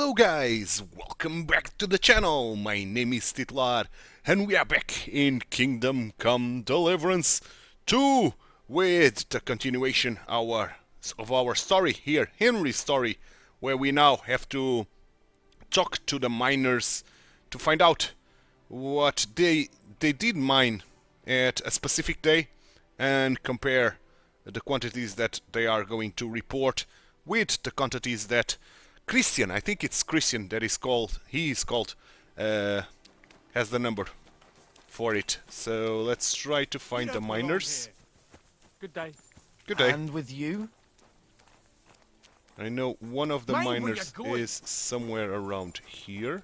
Hello guys, welcome back to the channel. My name is TituElite and we are back in Kingdom Come Deliverance 2 with the continuation of our story here, Henry's story, where we now have to talk to the miners to find out what they did mine at a specific day and compare the quantities that they are going to report with the quantities that Christian, I think it's Christian that is called, has the number for it. So let's try to find the miners. Good day. Good day. And with you? I know one of the miners is somewhere around here.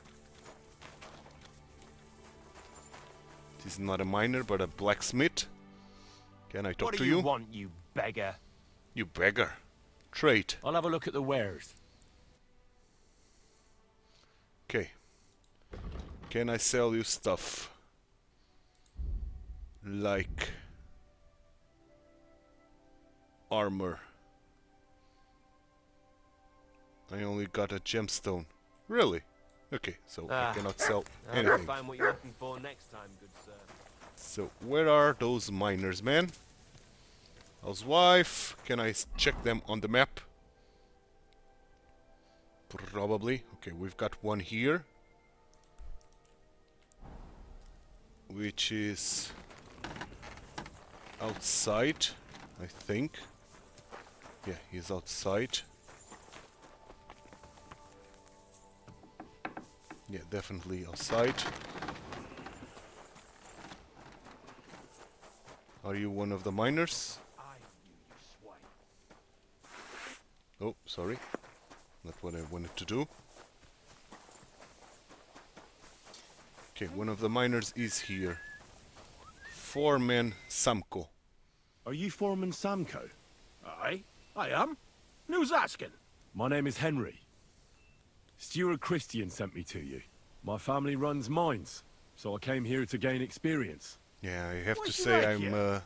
This is not a miner, but a blacksmith. Can I talk to you? What do you want, you beggar? You beggar. Trade. I'll have a look at the wares. Okay. Can I sell you stuff? Like armor. I only got a gemstone. Really? Okay, so I cannot sell anything. Find what you're looking for next time, good sir. So where are those miners, man? Housewife. Can I check them on the map? Probably. Okay, we've got one here, which is outside, I think. Yeah, he's outside. Yeah, definitely outside. Are you one of the miners? Oh, sorry. Not what I wanted to do. Okay, one of the miners is here. Foreman Samko. Are you Foreman Samko? Aye, I am. Who's asking? My name is Henry. Steward Christian sent me to you. My family runs mines, so I came here to gain experience. Yeah, I have to What's he say like I'm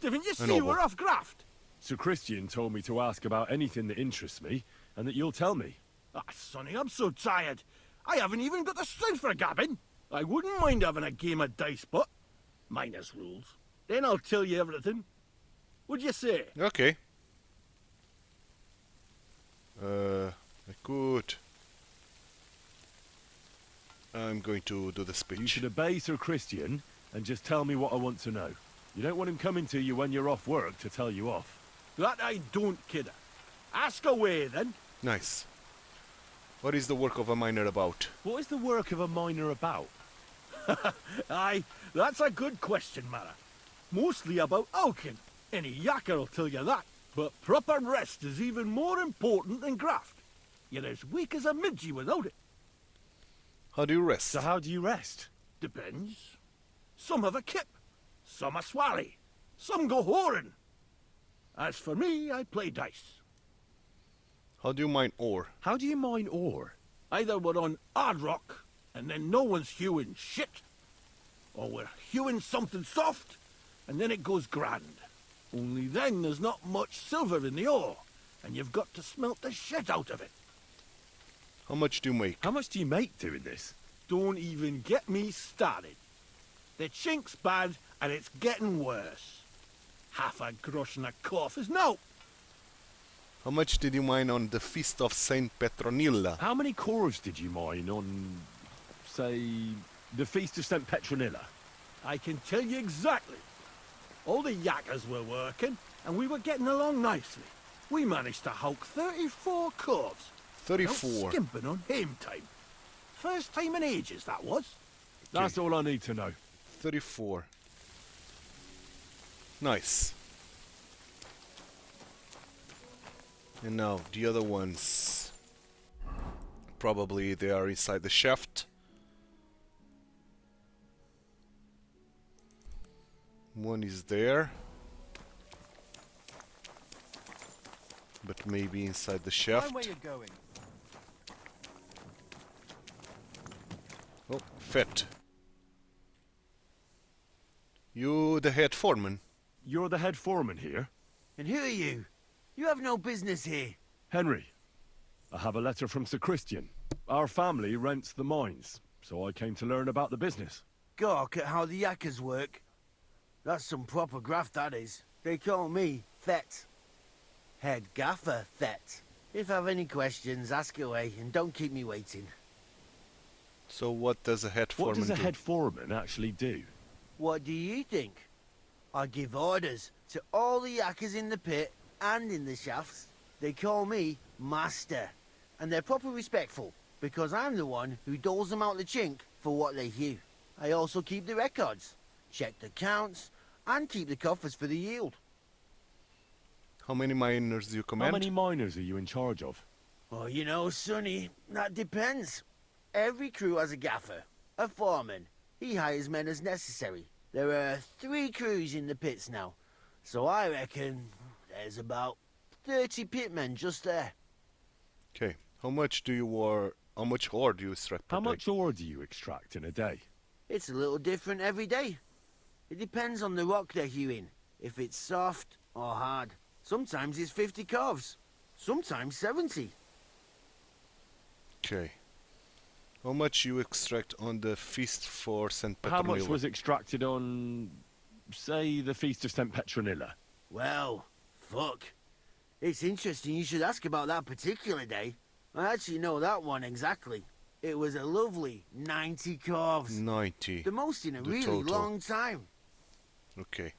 Didn't you see noble. we're off graft? Sir Christian told me to ask about anything that interests me, and that you'll tell me. Ah, Sonny, I'm so tired. I haven't even got the strength for gabbing. I wouldn't mind having a game of dice, but minus rules. Then I'll tell you everything. Would you say? okay. I could. I'm going to do the speech. You should obey Sir Christian, and just tell me what I want to know. You don't want him coming to you when you're off work to tell you off. That I don't, kidder. Ask away, then. Nice. What is the work of a miner about? What is the work of a miner about? Aye, that's a good question, Mara. Mostly about Alkin. Any yakker'll tell you that. But proper rest is even more important than graft. You're as weak as a midgie without it. How do you rest? So how do you rest? Depends. Some have a kip. Some a swally. Some go whoring. As for me, I play dice. How do you mine ore? How do you mine ore? Either we're on hard rock, and then no one's hewing shit. Or we're hewing something soft, and then it goes grand. Only then there's not much silver in the ore, and you've got to smelt the shit out of it. How much do you make? How much do you make doing this? Don't even get me started. The chink's bad, and it's getting worse. Half a grosh and a cough is no. How much did you mine on the Feast of Saint Petronilla? How many cores did you mine on, say, the Feast of St. Petronilla? I can tell you exactly. All the yakkers were working, and we were getting along nicely. We managed to hulk 34 corves. 34. Without skimping on hame time. First time in ages, that was. That's all I need to know. 34. Nice. And now the other ones. Probably they are inside the shaft. One is there. But maybe inside the shaft. Where you're going. Oh, fat. You the head foreman? You're the head foreman here? And who are you? You have no business here. Henry, I have a letter from Sir Christian. Our family rents the mines, so I came to learn about the business. Gawk at how the yakkers work. That's some proper graft, that is. They call me Thet. Head Gaffer Thet. If you have any questions, ask away and don't keep me waiting. So what does a head foreman What does a do? head foreman actually do? What do you think? I give orders to all the yakkers in the pit and in the shafts. They call me Master, and they're proper respectful, because I'm the one who doles them out the chink for what they hew. I also keep the records, check the counts, and keep the coffers for the yield. How many miners do you How command? many miners are you in charge of? Oh, you know, Sonny, that depends. Every crew has a gaffer, a foreman. He hires men as necessary. There are 3 crews in the pits now, so I reckon there's about 30 pitmen just there. Okay. How much ore do you extract per How day? much ore do you extract in a day? It's a little different every day. It depends on the rock they're hewing, if it's soft or hard. Sometimes it's 50 calves, sometimes 70. Okay. How much you extract on the feast for St. How much Petronilla? was extracted on, say, the Feast of St. Petronilla? Well, fuck. It's interesting you should ask about that particular day. I actually know that one exactly. It was a lovely 90 calves. 90. The most in a The really total. long time. Okay.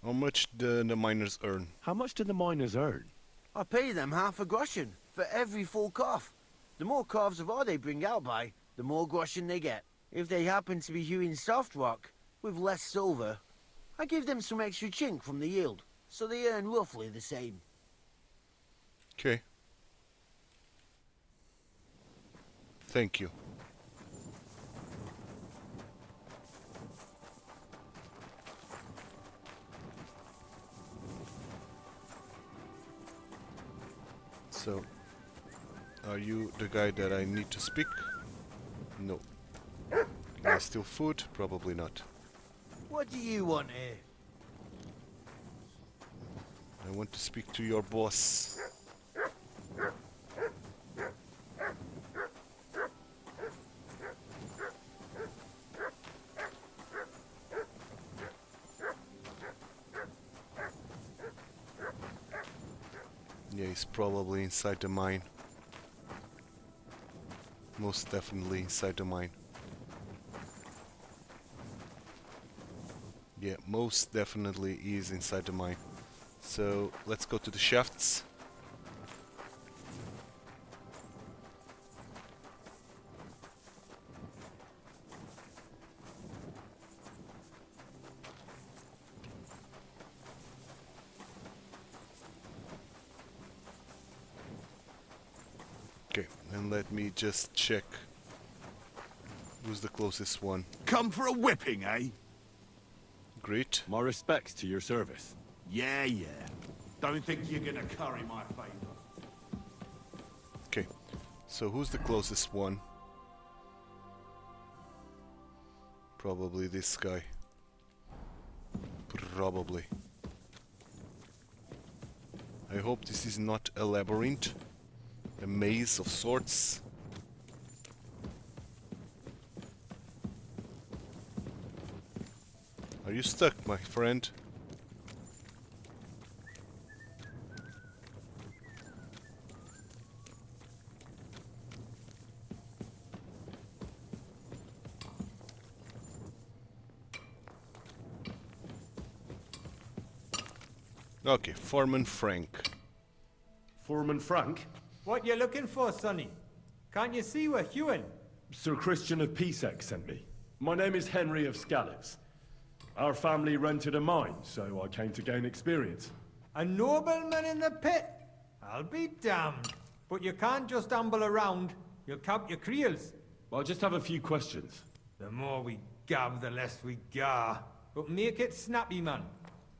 How much do the miners earn? How much do the miners earn? I pay them half a groschen for every full calf. The more calves of ore they bring out by, the more groschen they get. If they happen to be hewing soft rock with less silver, I give them some extra chink from the yield, so they earn roughly the same. Okay. Thank you. So, are you the guy that I need to speak? No. Can I steal food? Probably not. What do you want here? I want to speak to your boss. Yeah, he's probably inside the mine. Most definitely inside the mine. Yeah, most definitely he is inside the mine. So let's go to the shafts. Okay, and let me just check who's the closest one. Come for a whipping, eh? Great. My respects to your service. Yeah, yeah. Don't think you're gonna curry my favor. Okay, so who's the closest one? Probably this guy. Probably. I hope this is not a labyrinth, a maze of sorts. Are you stuck, my friend? Okay, Foreman Frank. Foreman Frank? What you looking for, Sonny? Can't you see we're hewing? Sir Christian of Pisek sent me. My name is Henry of Skalitz. Our family rented a mine, so I came to gain experience. A nobleman in the pit? I'll be damned. But you can't just amble around. You'll cap your creels. I just have a few questions. The more we gab, the less we gar. But make it snappy, man.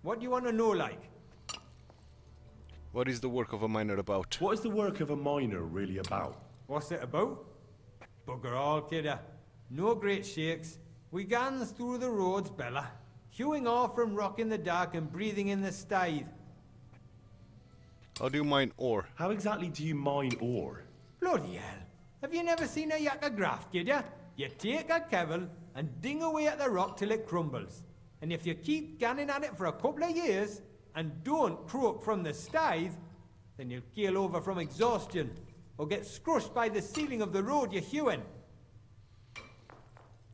What do you want to know, like? What is the work of a miner about? What is the work of a miner really about? What's it about? Bugger all, kidder. No great shakes. We gans through the roads, Bella. Hewing off from rock in the dark and breathing in the stithe. How do you mine ore? How exactly do you mine ore? Bloody hell. Have you never seen a yakka graft, kid ya? You take a kevil and ding away at the rock till it crumbles. And if you keep ganning at it for a couple of years and don't croak from the stithe, then you'll keel over from exhaustion or get scrushed by the ceiling of the road you're hewing.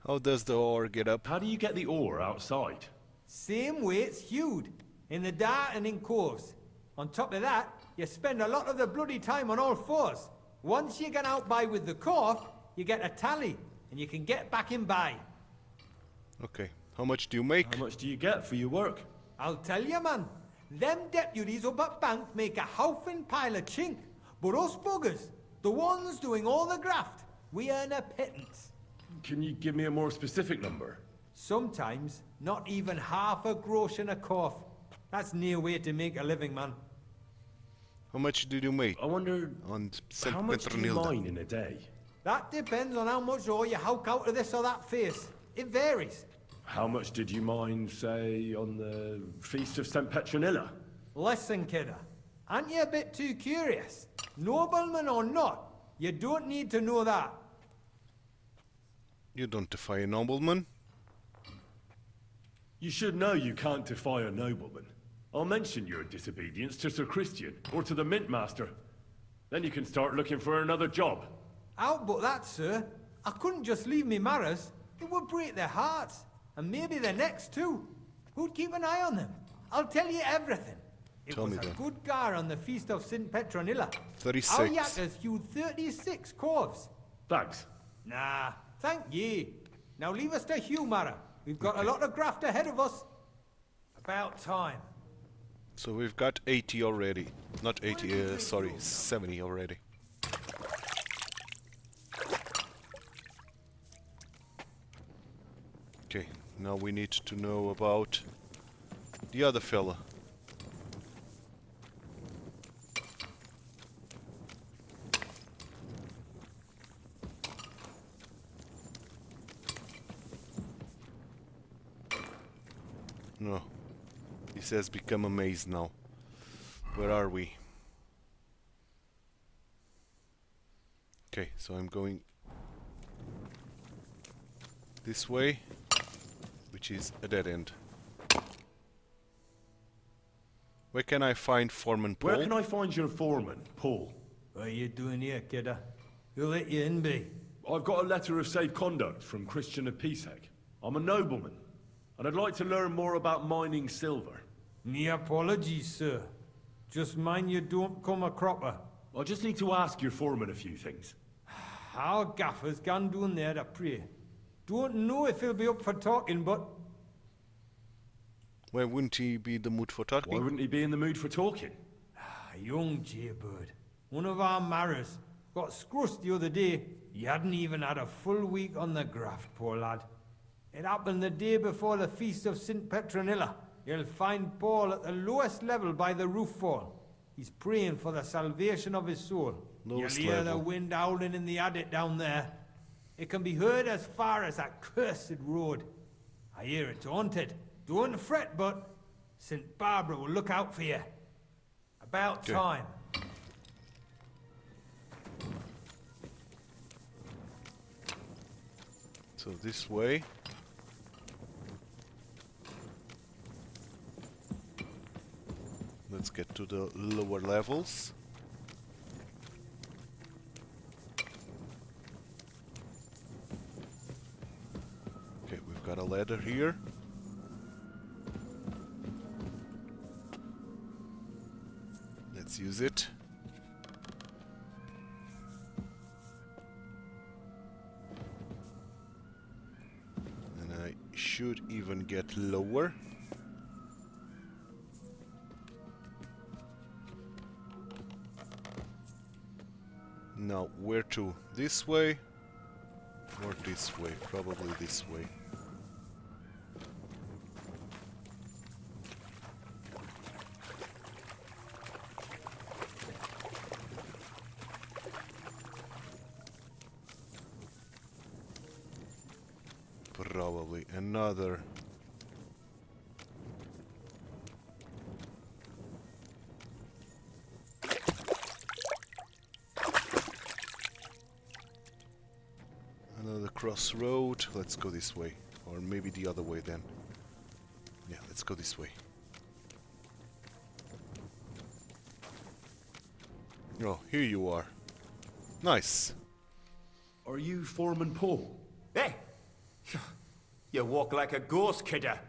How does the ore get up? How do you get the ore outside? Same way it's hewed, in the dark and in coves. On top of that, you spend a lot of the bloody time on all fours. Once you get out by with the cough, you get a tally, and you can get back in by. Okay. How much do you make? How much do you get for your work? I'll tell you, man. Them deputies up at bank make a howfing pile of chink. But us buggers, the ones doing all the graft, we earn a pittance. Can you give me a more specific number? Sometimes, not even half a grosh and a cough. That's near way to make a living, man. How much did you make I wonder, on St. how much do you Petronilda? mine in a day? That depends on how much ore you howk out of this or that face. It varies. How much did you mine, say, on the Feast of St. Petronilla? Listen, kidder. Aren't you a bit too curious? Nobleman or not, you don't need to know that. You don't defy a nobleman. You should know you can't defy a nobleman. I'll mention your disobedience to Sir Christian, or to the Mint Master. Then you can start looking for another job. Out but that, sir. I couldn't just leave me marrows. It would break their hearts. And maybe their necks too. Who'd keep an eye on them? I'll tell you everything. It Tell was me a then. good gar on the Feast of St. Petronilla. 36. Our yakkers hewed 36 corves. Thanks. Nah, thank ye. Now leave us to hew, Mara. We've got a lot of graft ahead of us. About time. So we've got 80 already. Not 80, sorry, 70 already. Okay, now we need to know about the other fella. No. He says become a maze now. Where are we? Okay, so I'm going this way, which is a dead end. Where can I find Foreman Paul? Where can I find your foreman, Paul? What are you doing here, kidder? Who let you in, be? I've got a letter of safe conduct from Christian of Pisek. I'm a nobleman, and I'd like to learn more about mining silver. Me apologies, sir. Just mind you don't come a cropper. I just need to ask your foreman a few things. Our gaffer's gone down there to pray. Don't know if he'll be up for talking, but Why wouldn't he be in the mood for Why talking? wouldn't he be in the mood for talking? a young jaybird, one of our marrows, got scrussed the other day. He hadn't even had a full week on the graft, poor lad. It happened the day before the Feast of St. Petronilla. You'll find Paul at the lowest level by the roof fall. He's praying for the salvation of his soul. Lowest You'll hear the level. wind howling in the attic down there. It can be heard as far as that cursed road. I hear it's haunted. Don't fret, but St. Barbara will look out for you. About Okay. time. So this way. Let's get to the lower levels. Okay, we've got a ladder here. Let's use it. And I should even get lower. Now, where to? This way? Or this way? Probably this way. Probably another. crossroad. Let's go this way. Or maybe the other way then. Yeah, let's go this way. Oh, here you are. Nice. Are you Foreman Paul? Hey! You walk like a ghost, kidder.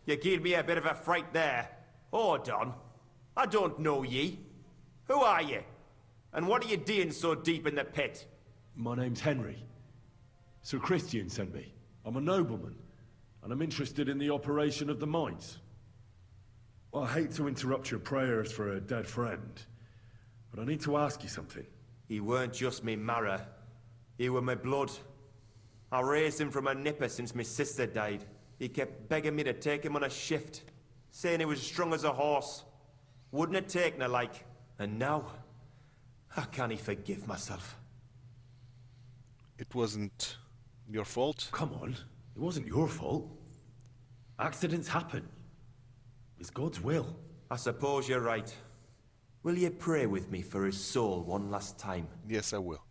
You gave me a bit of a fright there. Hold on. I don't know ye. Who are you? And what are you doing so deep in the pit? My name's Henry. Sir Christian sent me. I'm a nobleman, and I'm interested in the operation of the mines. I hate to interrupt your prayers for a dead friend, but I need to ask you something. He weren't just me marrow. He were my blood. I raised him from a nipper since my sister died. He kept begging me to take him on a shift, saying he was strong as a horse. Wouldn't it take no like. And now, how can he forgive myself? It wasn't your fault. Come on, it wasn't your fault. Accidents happen. It's God's will. I suppose you're right. Will you pray with me for his soul one last time? Yes, I will.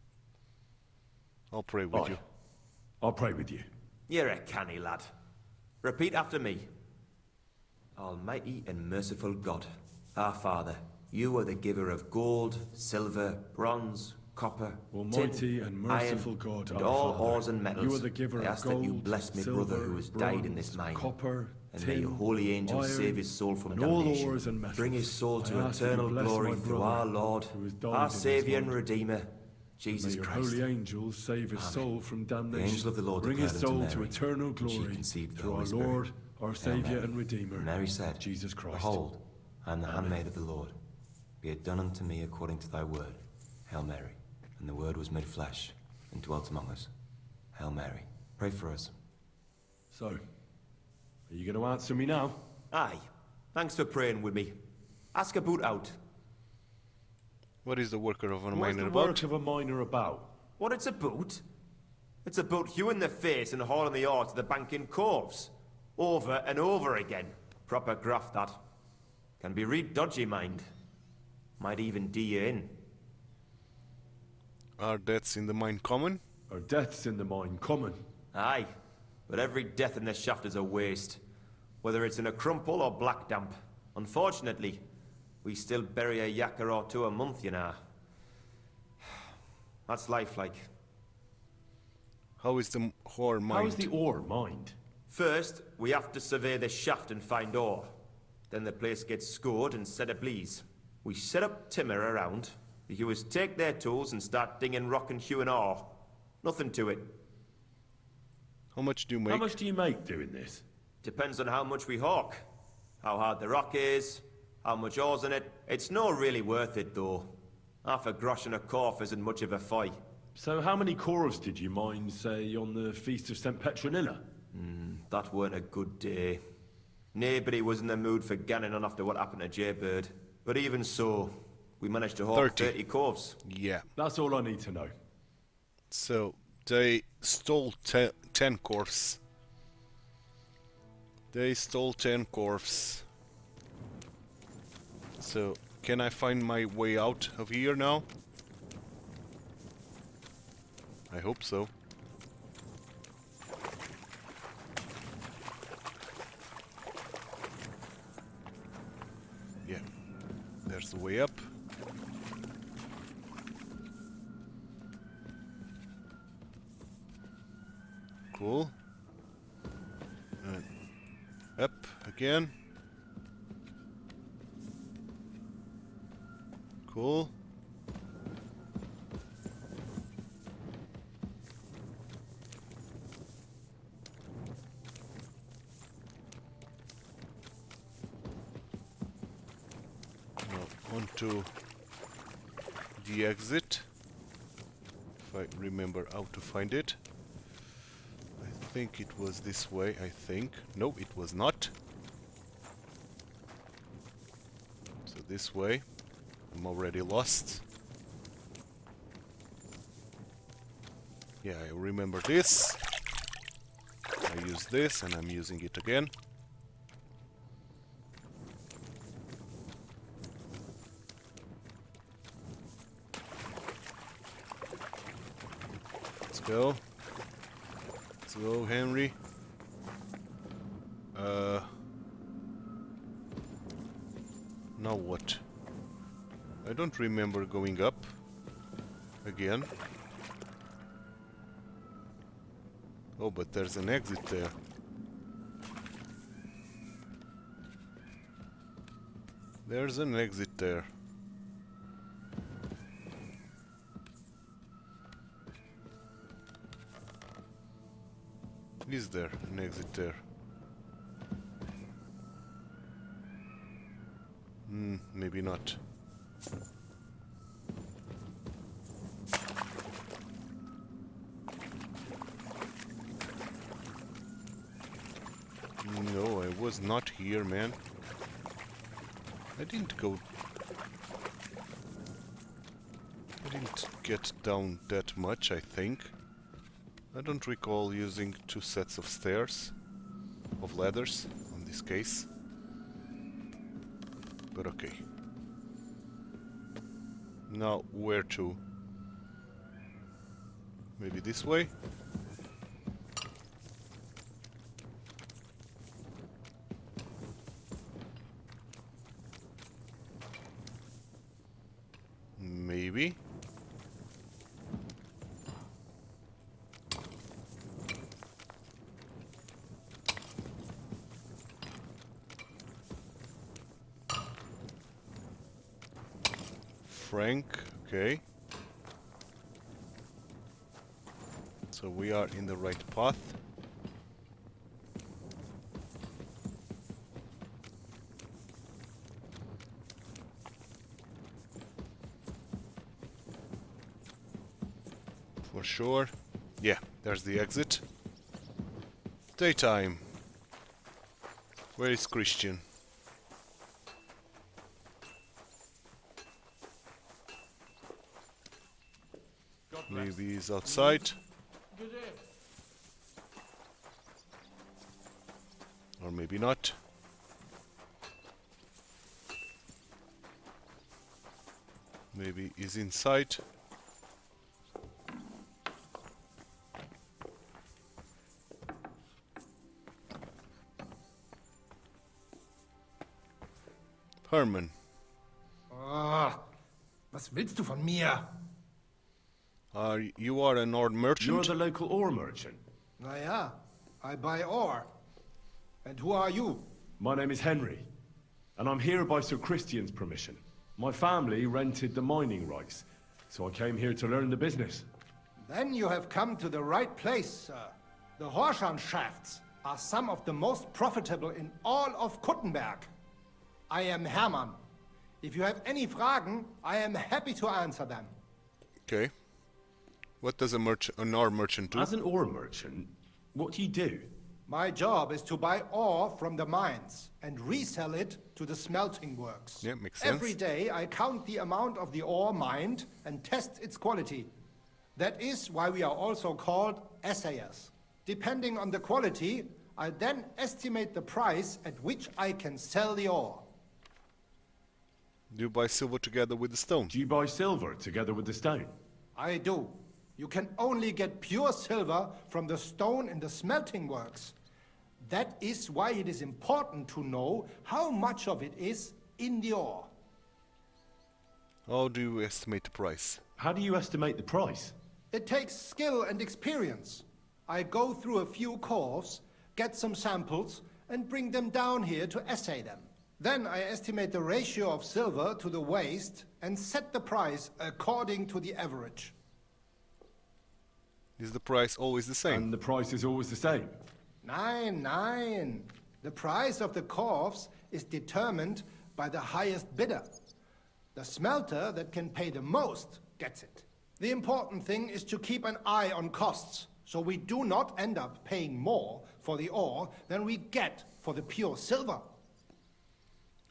I'll pray with Aye. you. I'll pray with you. You're a canny lad. Repeat after me. Almighty and merciful God, our Father, you are the giver of gold, silver, bronze, copper, Almighty tin, and merciful iron, God, and our all Father, ores and metals. you are the giver I of ask that you gold, bless my silver, brother who has died in this bronze, mine. copper, And may your tin, holy angels iron, save his soul from and all damnation. ores and metals. Bring his soul I to ask that you eternal bless glory my through brother our Lord, who has died our in his Saviour and mine. Redeemer, May Jesus your Christ. holy angels save his Amen. soul from The damnation. angel of the Lord Bring his declared unto soul to Mary, eternal and she glory conceived the through our Holy Spirit. Lord, our Saviour Amen. and Redeemer, And Mary said, Jesus Christ. Behold, I am the handmaid of the Lord. Be it done unto me according to thy word. Hail Mary. And the word was made flesh and dwelt among us. Hail Mary. Pray for us. So, are you going to answer me now? Aye. Thanks for praying with me. Ask about out. What is the worker of a What's miner the about? work of a miner about? What it's about? It's about hewing the face and hauling the ore to the bank in coves. Over and over again. Proper graft, that. Can be real dodgy, mind. Might even do you in. Are deaths in the mine common? Are deaths in the mine common? Aye. But every death in the shaft is a waste. Whether it's in a crumple or black damp. Unfortunately, we still bury a yakker or two a month, you know. That's life, like. How is the ore mined? How is the ore mined? First, we have to survey the shaft and find ore. Then the place gets scored and set ablaze. We set up timber around. The hewers take their tools and start dinging rock and hewing ore. Nothing to it. How much do you make? How much do you make doing this? Depends on how much we hawk. How hard the rock is, how much ore's in it. It's not really worth it, though. Half a grosh and a corf isn't much of a fight. So how many corves did you mine, say, on the Feast of St. Petronilla? That weren't a good day. Nobody was in the mood for ganning on after what happened to Jaybird. But even so, we managed to hawk 30 corves. Yeah. That's all I need to know. So, they stole 10 corves. They stole 10 corves. So, can I find my way out of here now? I hope so. Yeah, there's the way up. Cool. Up again. Cool. Now onto the exit. If I remember how to find it. I think it was this way, I think. No, it was not. So this way. I'm already lost. Yeah, I remember this. I use this and I'm using it again. Let's go. So, Henry. Now what? I don't remember going up again. Oh, but there's an exit there. There's an exit there. Is there an exit there? Maybe not. No, I was not here, man. I didn't get down that much, I think. I don't recall using 2 sets of stairs, of ladders, in this case. But okay. Now, where to? Maybe this way? Maybe. Frank, okay. So we are in the right path. For sure. Yeah, there's the exit. Daytime. Where is Christian? Maybe he's outside. Or maybe not. Maybe he's inside. Herman. Was willst du von mir? You are an ore merchant? You're the local ore merchant. Naja, I buy ore. And who are you? My name is Henry, and I'm here by Sir Christian's permission. My family rented the mining rights, so I came here to learn the business. Then you have come to the right place, sir. The Horschan shafts are some of the most profitable in all of Kuttenberg. I am Hermann. If you have any Fragen, I am happy to answer them. Okay. What does an ore merchant do? As an ore merchant, what do you do? My job is to buy ore from the mines and resell it to the smelting works. Yeah, makes sense. Every day I count the amount of the ore mined and test its quality. That is why we are also called assayers. Depending on the quality, I then estimate the price at which I can sell the ore. Do you buy silver together with the stone? Do you buy silver together with the stone? I do. You can only get pure silver from the stone in the smelting works. That is why it is important to know how much of it is in the ore. How do you estimate the price? How do you estimate the price? It takes skill and experience. I go through a few corves, get some samples, and bring them down here to assay them. Then I estimate the ratio of silver to the waste and set the price according to the average. Is the price always the same? And the price is always the same? Nein. The price of the corves is determined by the highest bidder. The smelter that can pay the most gets it. The important thing is to keep an eye on costs, so we do not end up paying more for the ore than we get for the pure silver.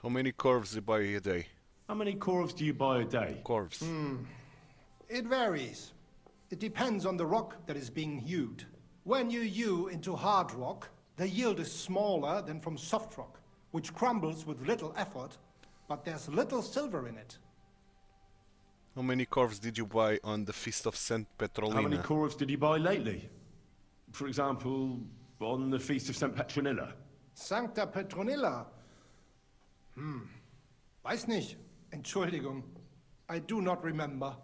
How many corves do you buy a day? How many corves do you buy a day? Corves. It varies. It depends on the rock that is being hewed. When you hew into hard rock, the yield is smaller than from soft rock, which crumbles with little effort, but there's little silver in it. How many corves did you buy on the Feast of St. How Petrolina? many corves did you buy lately? For example, on the Feast of St. Petronilla? Sancta Petronilla. Weiß nicht. Entschuldigung. I do not remember.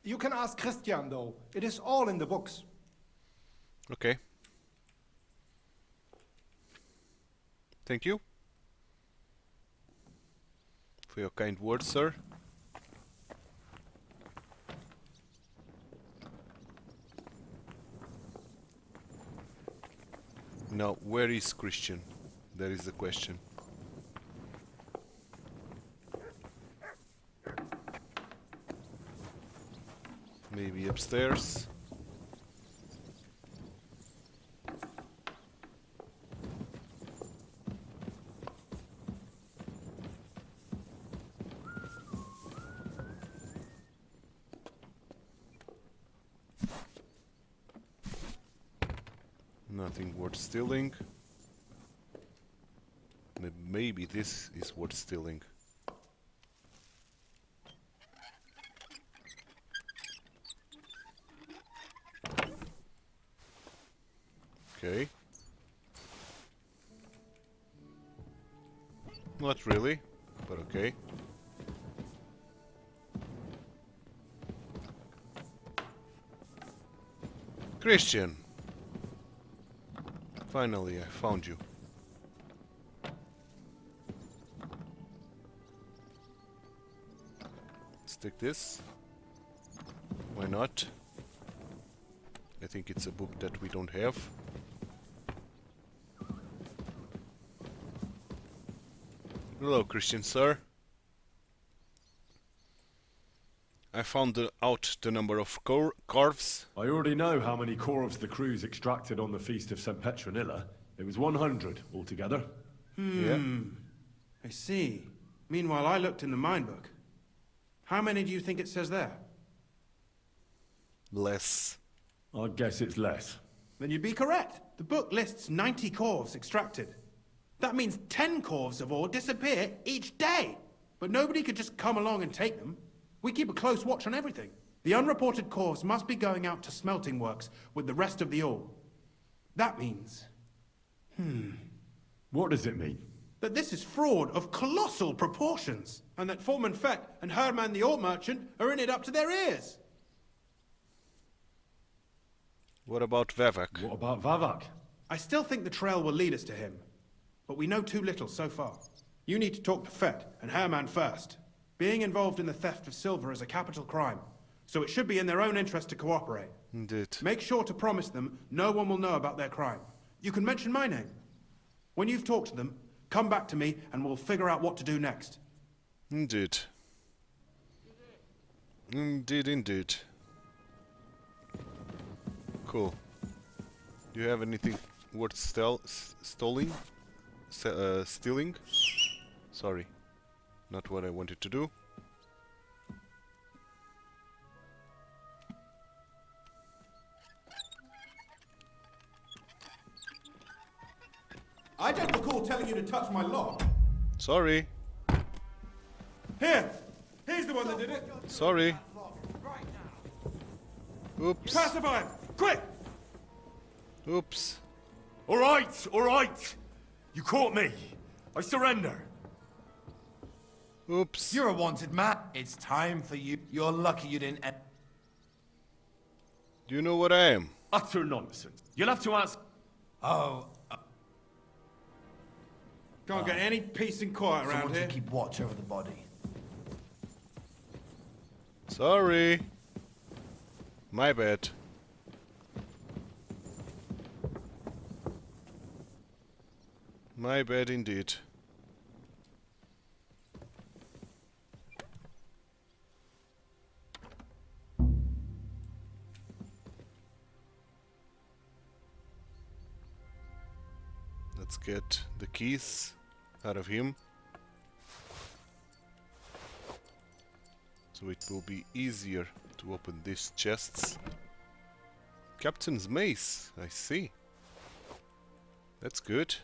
You can ask Christian, though. It is all in the books. Okay. Thank you for your kind words, sir. Now, where is Christian? That is the question. Maybe upstairs. Nothing worth stealing. Maybe this is worth stealing. Okay. Not really, but okay. Christian! Finally, I found you. Let's take this. Why not? I think it's a book that we don't have. Hello, Christian sir. I found out the number of corves. I already know how many corves the crews extracted on the Feast of St. Petronilla. It was 100 altogether. Yeah. I see. Meanwhile, I looked in the mine book. How many do you think it says there? Less. I guess it's less. Then you'd be correct. The book lists 90 corves extracted. That means 10 corves of ore disappear each day. But nobody could just come along and take them. We keep a close watch on everything. The unreported corves must be going out to smelting works with the rest of the ore. That means... What does it mean? that this is fraud of colossal proportions, and that Foreman Fett and Herman the ore merchant are in it up to their ears. What about Vavak? What about Vavak? I still think the trail will lead us to him, but we know too little so far. You need to talk to Fett and Herman first. Being involved in the theft of silver is a capital crime, so it should be in their own interest to cooperate. Indeed. Make sure to promise them no one will know about their crime. You can mention my name. When you've talked to them, come back to me and we'll figure out what to do next. Indeed. Indeed. Cool. Do you have anything worth stealing? Stealing? Sorry. Not what I wanted to do. I don't recall telling you to touch my lock. Sorry. Here! He's the one that did it! Sorry. Oops. Pacify him! Quick! Oops. All right. You caught me. I surrender. Oops. You're a wanted man. It's time for you. You're lucky you didn't. Do you know what I am? Utter nonsense. You'll have to ask... Oh, Can't get any peace and quiet around someone here. to keep watch over the body. Sorry. My bad. My bad indeed. Let's get the keys out of him. So it will be easier to open these chests. Captain's mace, I see. That's good.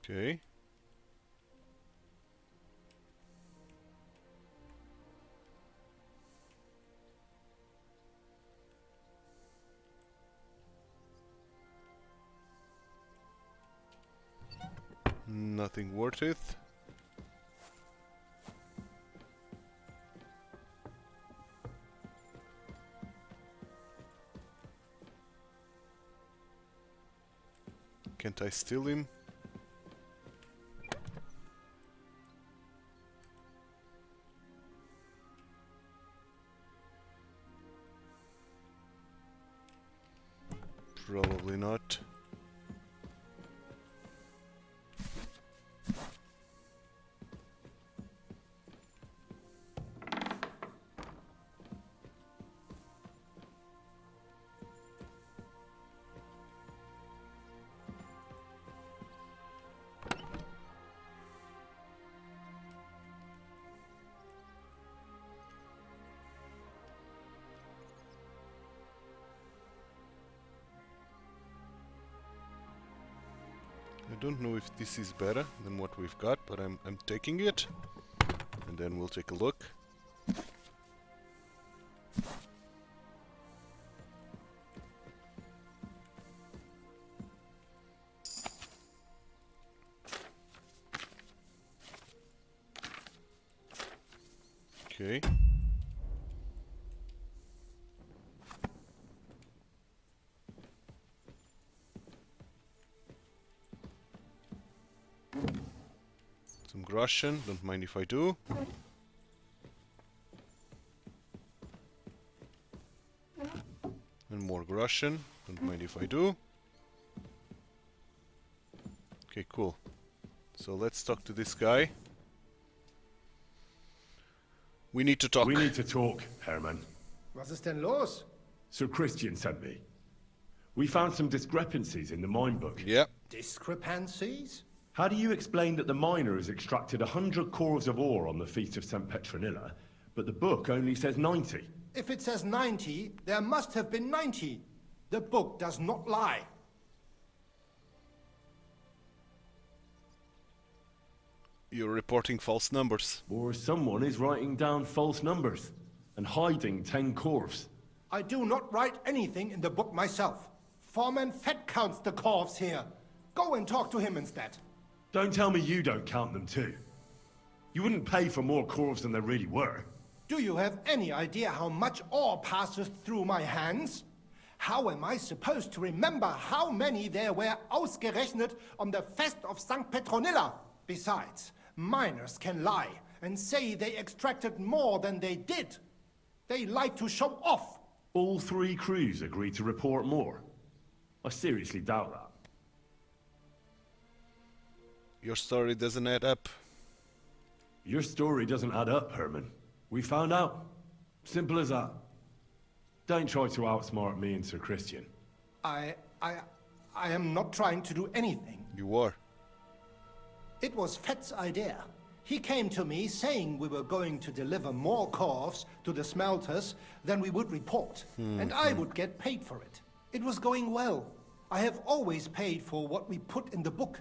Okay. Nothing worth it. Can't I steal him? Probably not. I don't know if this is better than what we've got, but I'm taking it, and then we'll take a look. Okay. Some Groschen, don't mind if I do. And more Groschen, don't mind if I do. Okay, cool. So let's talk to this guy. We need to talk. We need to talk, Herman. Was ist denn los? Sir Christian sent me. We found some discrepancies in the mine book. Yep. Discrepancies? How do you explain that the miner has extracted 100 cores of ore on the Feast of St. Petronilla, but the book only says 90? If it says 90, there must have been 90. The book does not lie. You're reporting false numbers. Or someone is writing down false numbers and hiding 10 corves. I do not write anything in the book myself. Foreman Fett counts the corves here. Go and talk to him instead. Don't tell me you don't count them too. You wouldn't pay for more corves than there really were. Do you have any idea how much ore passes through my hands? How am I supposed to remember how many there were ausgerechnet on the Fest of St. Petronilla? Besides, miners can lie and say they extracted more than they did. They like to show off. All 3 crews agreed to report more. I seriously doubt that. Your story doesn't add up. Your story doesn't add up, Herman. We found out. Simple as that. Don't try to outsmart me and Sir Christian. I am not trying to do anything. You are. It was Fett's idea. He came to me saying we were going to deliver more corves to the smelters than we would report, and I would get paid for it. It was going well. I have always paid for what we put in the book.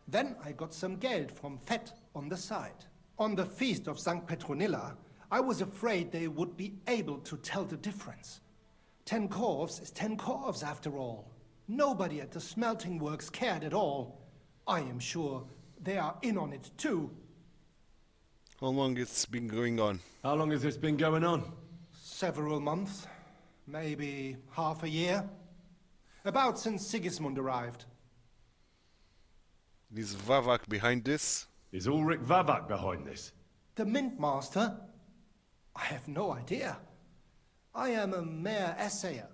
Then I got some geld from Fett on the side. On the Feast of St. Petronilla, I was afraid they would be able to tell the difference. 10 corves is 10 corves after all. Nobody at the smelting works cared at all. I am sure they are in on it too. How long it's been going on? How long has this been going on? Several months, maybe half a year. About since Sigismund arrived. Is Vavak behind this? Is Ulrich Vavak behind this? The Mint Master? I have no idea. I am a mere assayer.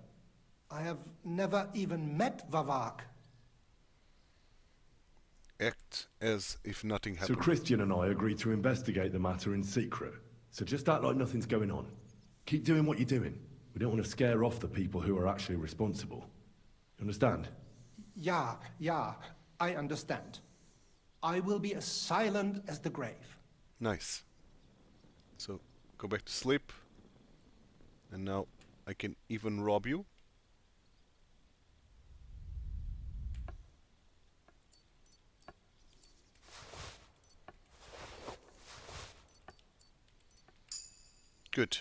I have never even met Vavak. Act as if nothing So happened. Christian and I agreed to investigate the matter in secret. So just act like nothing's going on. Keep doing what you're doing. We don't want to scare off the people who are actually responsible. You understand? Yeah, I understand. I will be as silent as the grave. Nice. So, go back to sleep. And now I can even rob you. Good.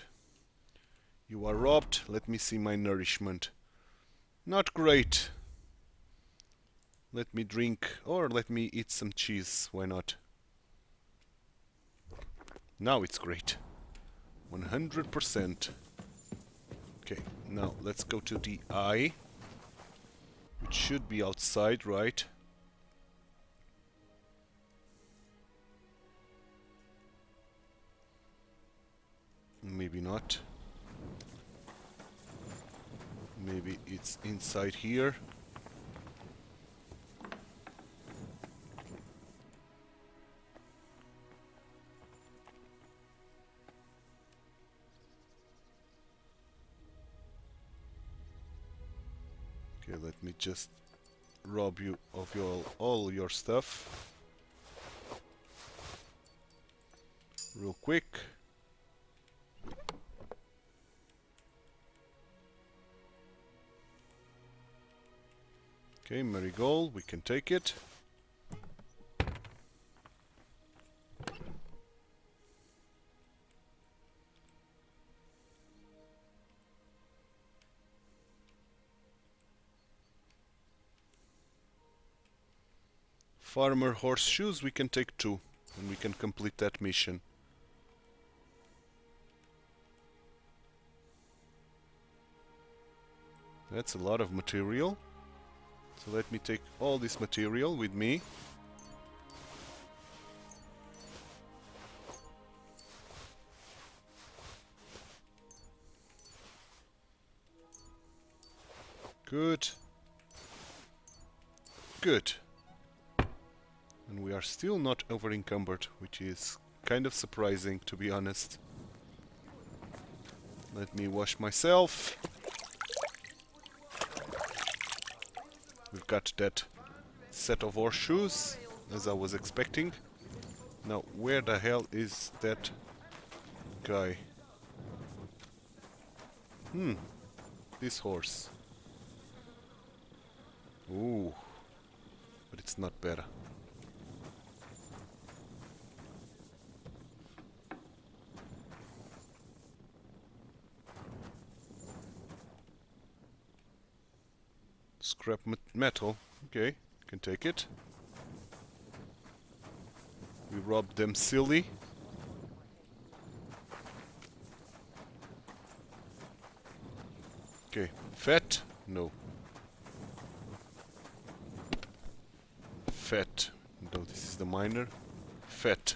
You are robbed. Let me see my nourishment. Not great. Let me drink, or let me eat some cheese. Why not? Now it's great. 100%. Okay, now let's go to the eye. It should be outside, right? Maybe not. Maybe it's inside here. Okay, let me just rob you of all your stuff real quick. Okay, marigold, we can take it. Farmer horseshoes, we can take 2, and we can complete that mission. That's a lot of material. So let me take all this material with me. Good. Good. And we are still not over encumbered, which is kind of surprising, to be honest. Let me wash myself. We've got that set of horseshoes, as I was expecting. Now, where the hell is that guy? This horse. Ooh, but it's not better. Scrap metal. Okay, can take it. We robbed them silly. Okay, fat? No. Fat. No, this is the miner. Fat.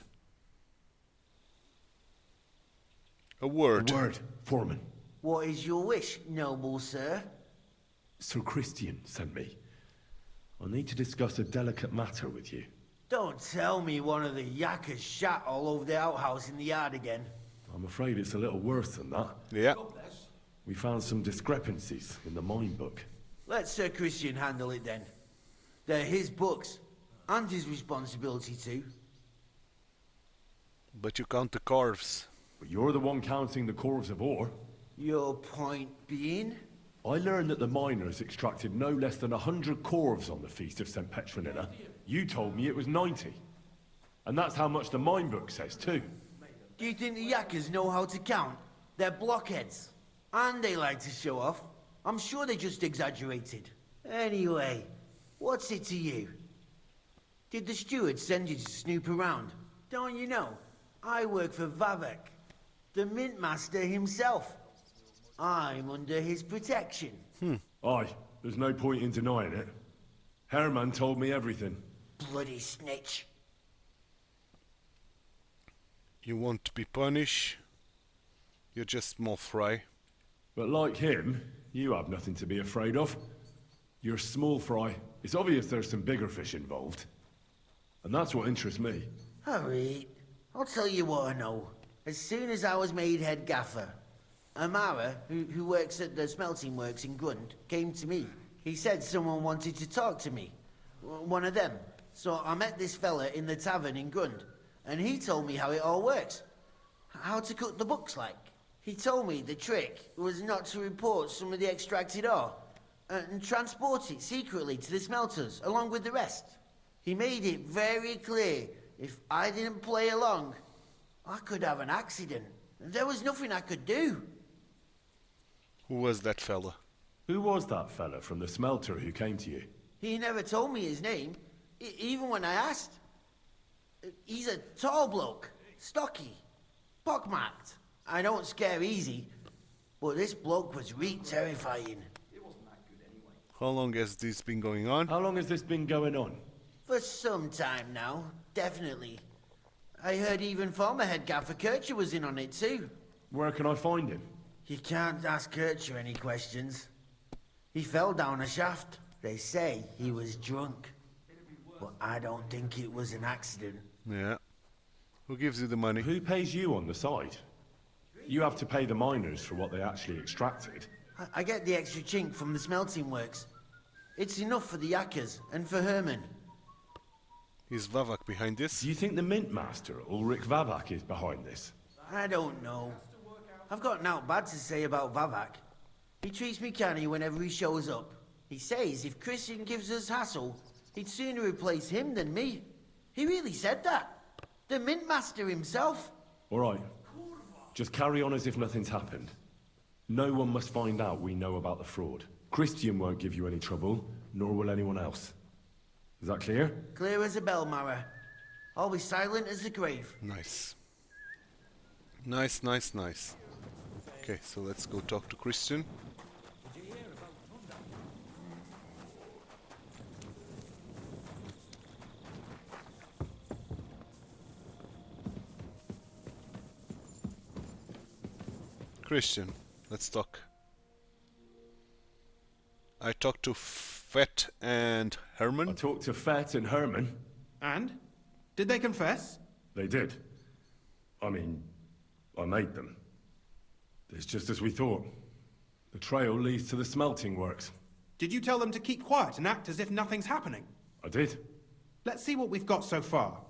A word. A word, Foreman. What is your wish, noble sir? Sir Christian sent me. I need to discuss a delicate matter with you. Don't tell me one of the yakkers shat all over the outhouse in the yard again. I'm afraid it's a little worse than that. Yeah. We found some discrepancies in the mine book. Let Sir Christian handle it then. They're his books, and his responsibility too. But you count the corves. But you're the one counting the corves of ore. Your point being? I learned that the miners extracted no less than 100 corves on the Feast of St. Petronilla. You told me it was 90. And that's how much the mine book says, too. Do you think the yakkers know how to count? They're blockheads. And they like to show off. I'm sure they just exaggerated. Anyway, what's it to you? Did the steward send you to snoop around? Don't you know? I work for Vavek, the mint master himself. I'm under his protection. Aye, there's no point in denying it. Herman told me everything. Bloody snitch. You want to be punished? You're just small fry. But like him, you have nothing to be afraid of. You're small fry. It's obvious there's some bigger fish involved. And that's what interests me. Alright, I'll tell you what I know. As soon as I was made head gaffer, Amara, who works at the smelting works in Grund, came to me. He said someone wanted to talk to me. One of them. So I met this fella in the tavern in Grund, and he told me how it all works. How to cut the books like. He told me the trick was not to report some of the extracted ore, and transport it secretly to the smelters, along with the rest. He made it very clear, if I didn't play along, I could have an accident. There was nothing I could do. Who was that fella? Who was that fella from the smelter who came to you? He never told me his name, even when I asked. He's a tall bloke, stocky, pockmarked. I don't scare easy, but this bloke was terrifying. How long has this been going on? How long has this been going on? For some time now, definitely. I heard even former head gaffer Kircher was in on it too. Where can I find him? You can't ask Kircher any questions. He fell down a shaft. They say he was drunk. But I don't think it was an accident. Yeah. Who gives you the money? Who pays you on the side? You have to pay the miners for what they actually extracted. I get the extra chink from the smelting works. It's enough for the Yakkers and for Herman. Is Vavak behind this? Do you think the Mint Master, Ulrich Vavak, is behind this? I don't know. I've got naught bad to say about Vavak. He treats me canny whenever he shows up. He says if Christian gives us hassle, he'd sooner replace him than me. He really said that. The Mint Master himself. All right. Just carry on as if nothing's happened. No one must find out we know about the fraud. Christian won't give you any trouble, nor will anyone else. Is that clear? Clear as a bell, Mara. I'll be silent as the grave. Nice. Nice, nice, nice. Okay, so let's go talk to Christian. Christian, let's talk. I talked to Fett and Herman. I talked to Fett and Herman. And? Did they confess? They did. I mean, I made them. It's just as we thought. The trail leads to the smelting works. Did you tell them to keep quiet and act as if nothing's happening? I did. Let's see what we've got so far.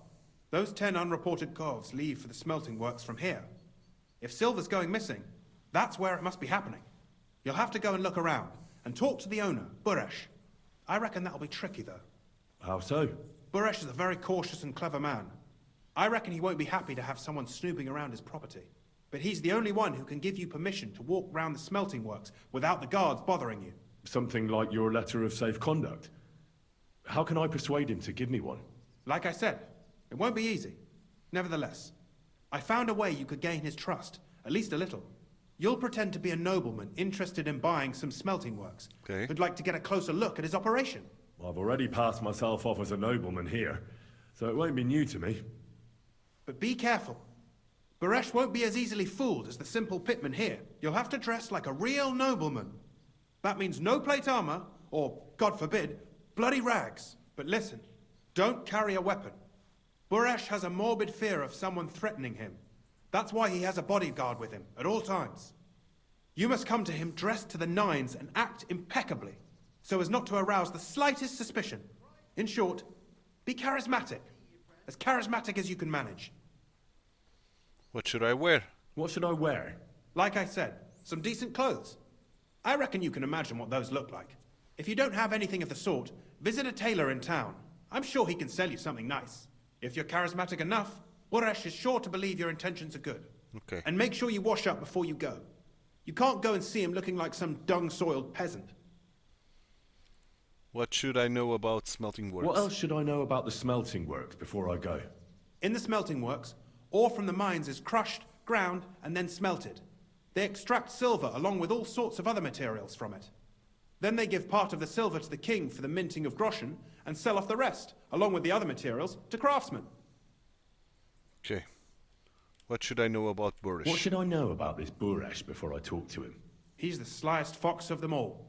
Those 10 unreported corves leave for the smelting works from here. If silver's going missing, that's where it must be happening. You'll have to go and look around, and talk to the owner, Buresh. I reckon that'll be tricky, though. How so? Buresh is a very cautious and clever man. I reckon he won't be happy to have someone snooping around his property. But he's the only one who can give you permission to walk round the smelting works without the guards bothering you. Something like your letter of safe conduct. How can I persuade him to give me one? Like I said, it won't be easy. Nevertheless, I found a way you could gain his trust, at least a little. You'll pretend to be a nobleman interested in buying some smelting works, who'd like to get a closer look at his operation. I've already passed myself off as a nobleman here, so it won't be new to me. But be careful. Buresh won't be as easily fooled as the simple pitman here. You'll have to dress like a real nobleman. That means no plate armor, or, God forbid, bloody rags. But listen, don't carry a weapon. Buresh has a morbid fear of someone threatening him. That's why he has a bodyguard with him at all times. You must come to him dressed to the nines and act impeccably, so as not to arouse the slightest suspicion. In short, be charismatic as you can manage. What should I wear? What should I wear? Like I said, some decent clothes. I reckon you can imagine what those look like. If you don't have anything of the sort, visit a tailor in town. I'm sure he can sell you something nice. If you're charismatic enough, Buresh is sure to believe your intentions are good. Okay. And make sure you wash up before you go. You can't go and see him looking like some dung-soiled peasant. What should I know about smelting works? What else should I know about the smelting works before I go? In the smelting works, ore from the mines is crushed, ground, and then smelted. They extract silver along with all sorts of other materials from it. Then they give part of the silver to the king for the minting of groschen, and sell off the rest, along with the other materials, to craftsmen. Okay. What should I know about Buresh? What should I know about this Buresh before I talk to him? He's the slyest fox of them all.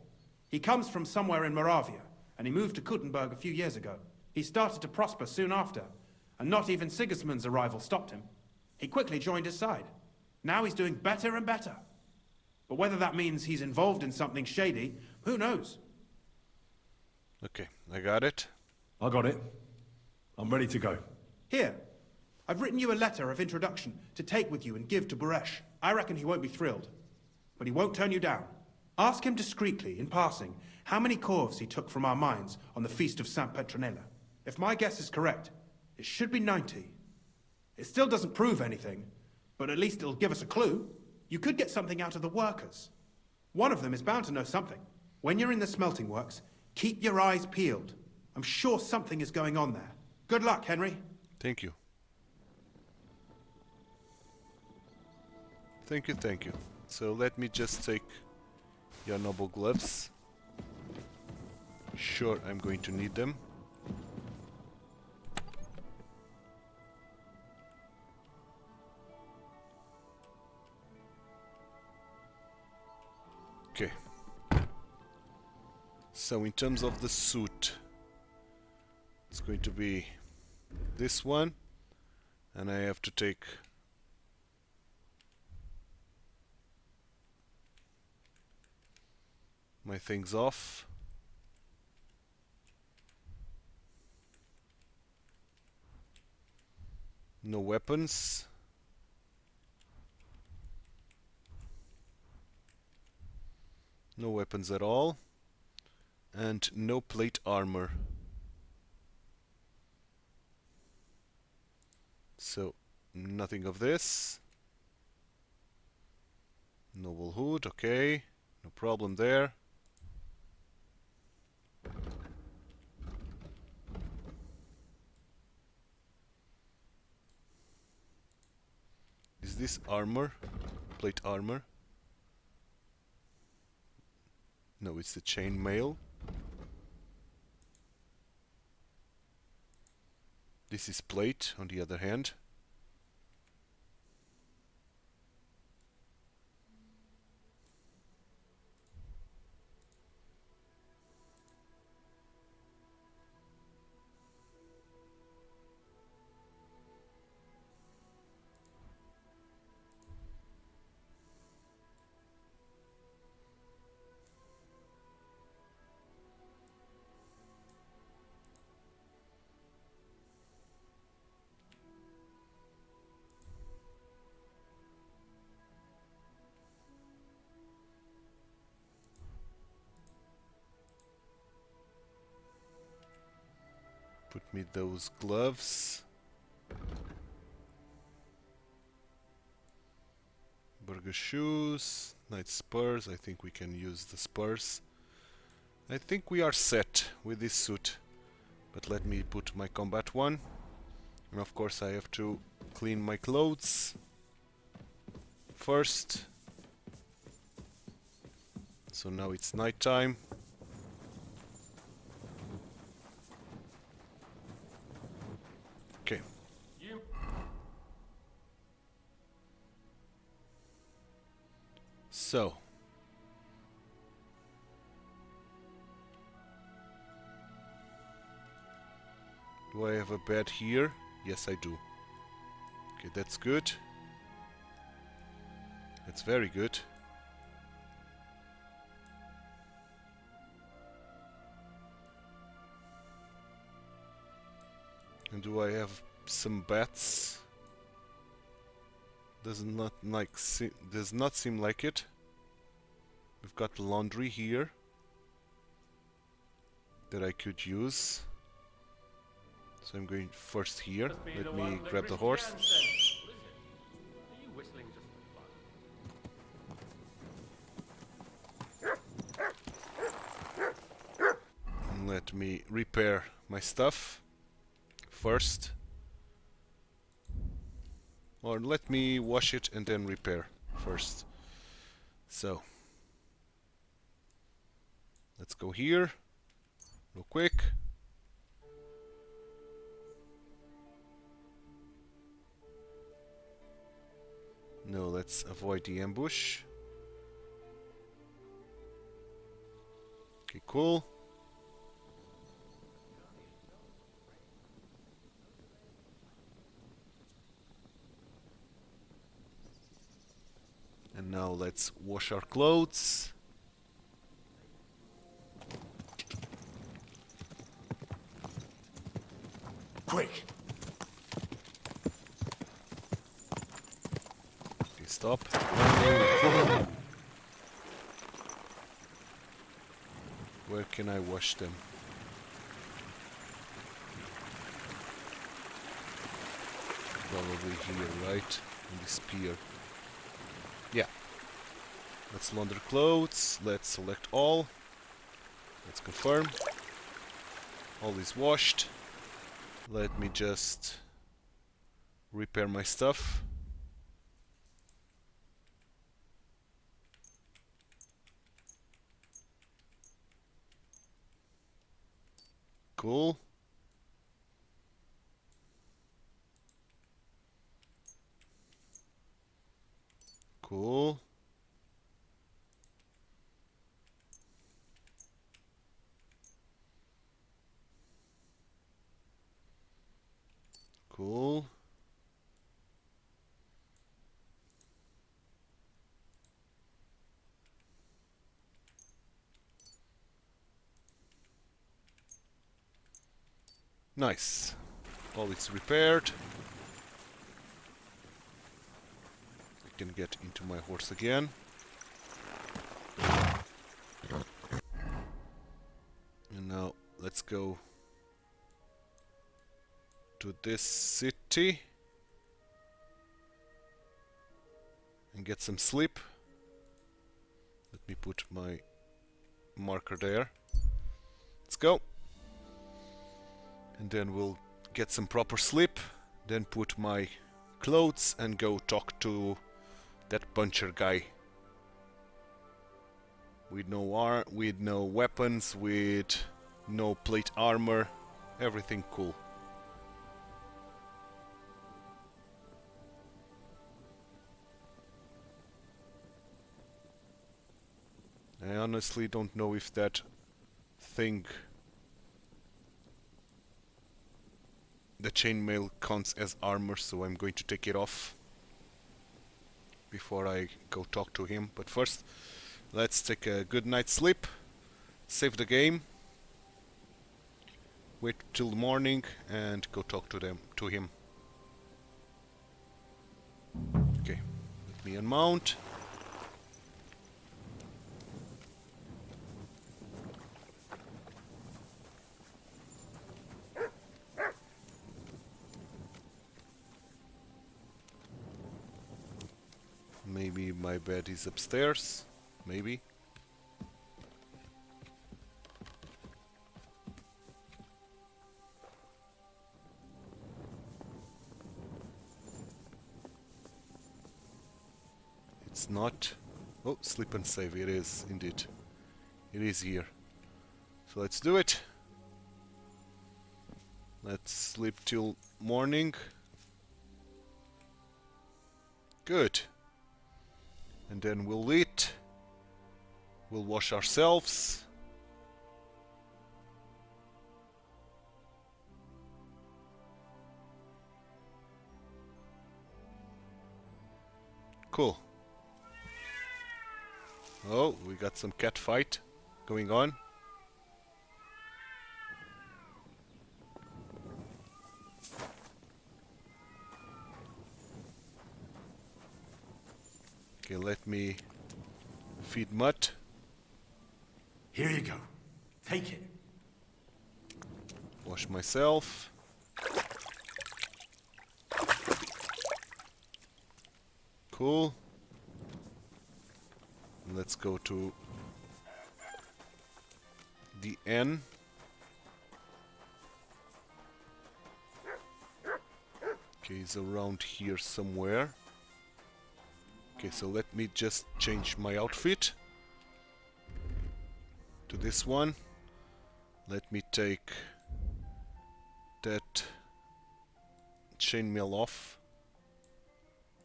He comes from somewhere in Moravia, and he moved to Kuttenberg a few years ago. He started to prosper soon after, and not even Sigismund's arrival stopped him. He quickly joined his side. Now he's doing better and better. But whether that means he's involved in something shady, who knows? Okay, I got it. I got it. I'm ready to go. Here, I've written you a letter of introduction to take with you and give to Buresh. I reckon he won't be thrilled, but he won't turn you down. Ask him discreetly, in passing, how many corves he took from our mines on the feast of Saint Petronella. If my guess is correct, it should be 90. It still doesn't prove anything, but at least it'll give us a clue. You could get something out of the workers. One of them is bound to know something. When you're in the smelting works, keep your eyes peeled. I'm sure something is going on there. Good luck, Henry. Thank you. Thank you, thank you. So let me just take your noble gloves. Sure, I'm going to need them. Okay. So in terms of the suit, it's going to be this one, and I have to take my things off. No weapons. No weapons at all. And no plate armor. So, nothing of this. Noble hood, okay. No problem there. Is this armor? Plate armor? No, it's the chain mail. This is plate, on the other hand. Put me those gloves. Burger shoes. Knight spurs. I think we can use the spurs. I think we are set with this suit. But let me put my combat one. And of course I have to clean my clothes first. So now it's night time. Okay. So. Do I have a bed here? Yes, I do. Okay, that's good. That's very good. And do I have some bats? Does not seem like it. We've got laundry here that I could use. So I'm going first here. Let me grab the horse. And let me repair my stuff first. Or let me wash it and then repair first. So let's go here real quick. No, let's avoid the ambush. Okay, cool. And now let's wash our clothes. Quick! Okay, stop. Where can I wash them? Probably here, right? And the spear. Yeah. Let's launder clothes. Let's select all. Let's confirm. All is washed. Let me just repair my stuff. Cool. Cool. Cool. Nice. All is repaired. I can get into my horse again. And now let's go to this city and get some sleep. Let me put my marker there. Let's go. And then we'll get some proper sleep, then put my clothes and go talk to that puncher guy. With no weapons, with no plate armor, everything cool. I honestly don't know if that thing, the chainmail, counts as armor, so I'm going to take it off before I go talk to him. But first, let's take a good night's sleep, save the game, wait till morning, and go talk to him. Okay, let me unmount. Maybe my bed is upstairs. Maybe. It's not. Oh, sleep and save. It is indeed. It is here. So let's do it. Let's sleep till morning. Good. And then we'll eat. We'll wash ourselves. Cool. Oh, we got some cat fight going on. Okay, let me feed Mutt. Here you go. Take it. Wash myself. Cool. Let's go to the N. Okay, it's around here somewhere. Okay, so let me just change my outfit to this one. Let me take that chainmail off.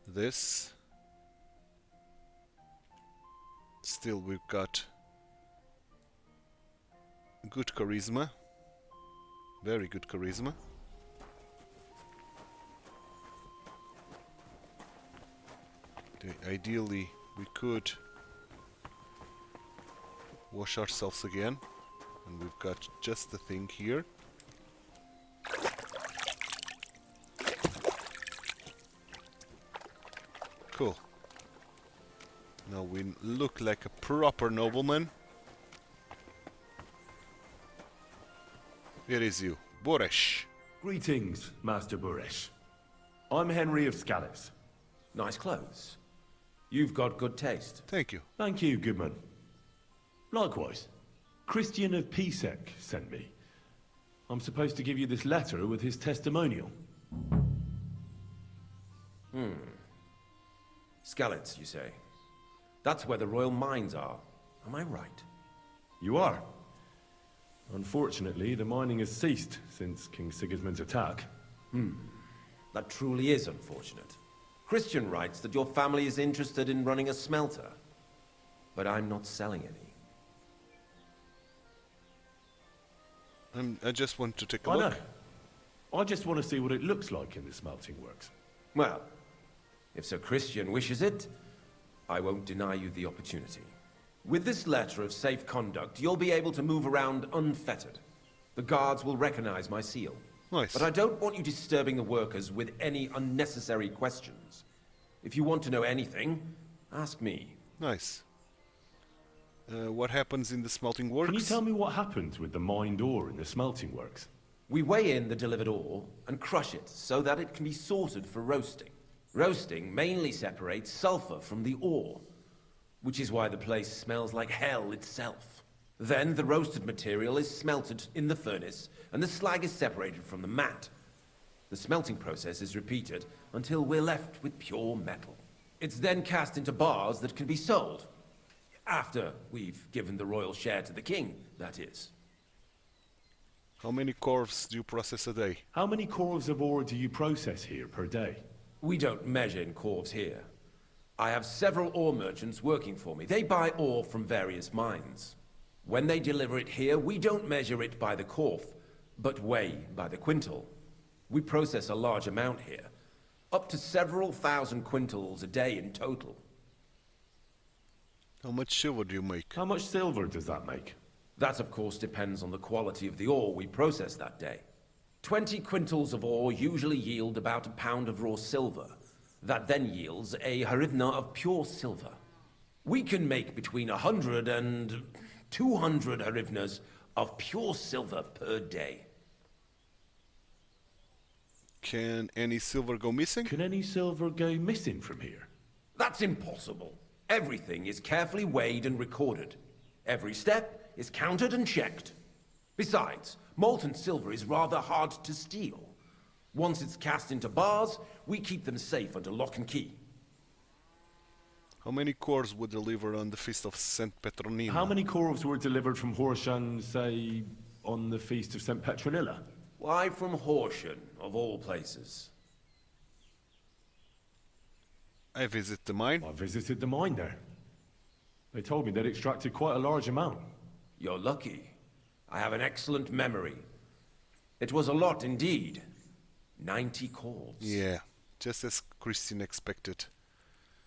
This. Still, we've got good charisma. Very good charisma. Ideally, we could wash ourselves again, and we've got just the thing here. Cool. Now we look like a proper nobleman. Here is you, Boresh. Greetings, Master Buresh. I'm Henry of Skalitz. Nice clothes. You've got good taste. Thank you. Thank you, Goodman. Likewise. Christian of Pisek sent me. I'm supposed to give you this letter with his testimonial. Skalitz, you say? That's where the royal mines are. Am I right? You are. Unfortunately, the mining has ceased since King Sigismund's attack. That truly is unfortunate. Christian writes that your family is interested in running a smelter. But I'm not selling any. I just want to take a I look. know. I just want to see what it looks like in the smelting works. Well, if Sir Christian wishes it, I won't deny you the opportunity. With this letter of safe conduct, you'll be able to move around unfettered. The guards will recognize my seal. Nice. But I don't want you disturbing the workers with any unnecessary questions. If you want to know anything, ask me. Nice. What happens in the smelting works? Can you tell me what happens with the mined ore in the smelting works? We weigh in the delivered ore and crush it so that it can be sorted for roasting. Roasting mainly separates sulfur from the ore, which is why the place smells like hell itself. Then the roasted material is smelted in the furnace and the slag is separated from the matte. The smelting process is repeated until we're left with pure metal. It's then cast into bars that can be sold. After we've given the royal share to the king, that is. How many corves do you process a day? How many corves of ore do you process here per day? We don't measure in corves here. I have several ore merchants working for me. They buy ore from various mines. When they deliver it here, we don't measure it by the corf, but weigh by the quintal. We process a large amount here, up to several thousand quintals a day in total. How much silver do you make? How much silver does that make? That, of course, depends on the quality of the ore we process that day. 20 quintals of ore usually yield about a pound of raw silver. That then yields a hryvnia of pure silver. We can make between 100 and 200 hryvnias of pure silver per day. Can any silver go missing? Can any silver go missing from here? That's impossible. Everything is carefully weighed and recorded. Every step is counted and checked. Besides, molten silver is rather hard to steal. Once it's cast into bars, we keep them safe under lock and key. How many cores would deliver on the feast of Saint Petronilla? How many corves were delivered from Horshan, say, on the feast of St. Petronilla? Why from Horsham, of all places? I visit the mine. I visited the mine there. They told me they'd extracted quite a large amount. You're lucky. I have an excellent memory. It was a lot indeed. 90 corves. Yeah, just as Christian expected.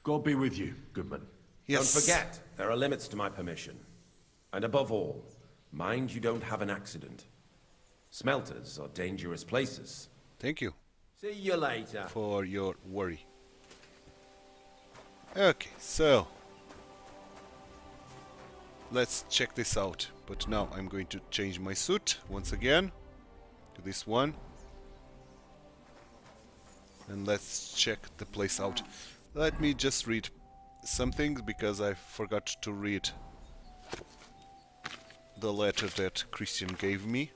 God be with you, Goodman. Yes. Don't forget, there are limits to my permission. And above all, mind you don't have an accident. Smelters are dangerous places. Thank you See you later. for your worry. Okay, so let's check this out. But now I'm going to change my suit once again to this one. And let's check the place out. Let me just read something because I forgot to read the letter that Christian gave me.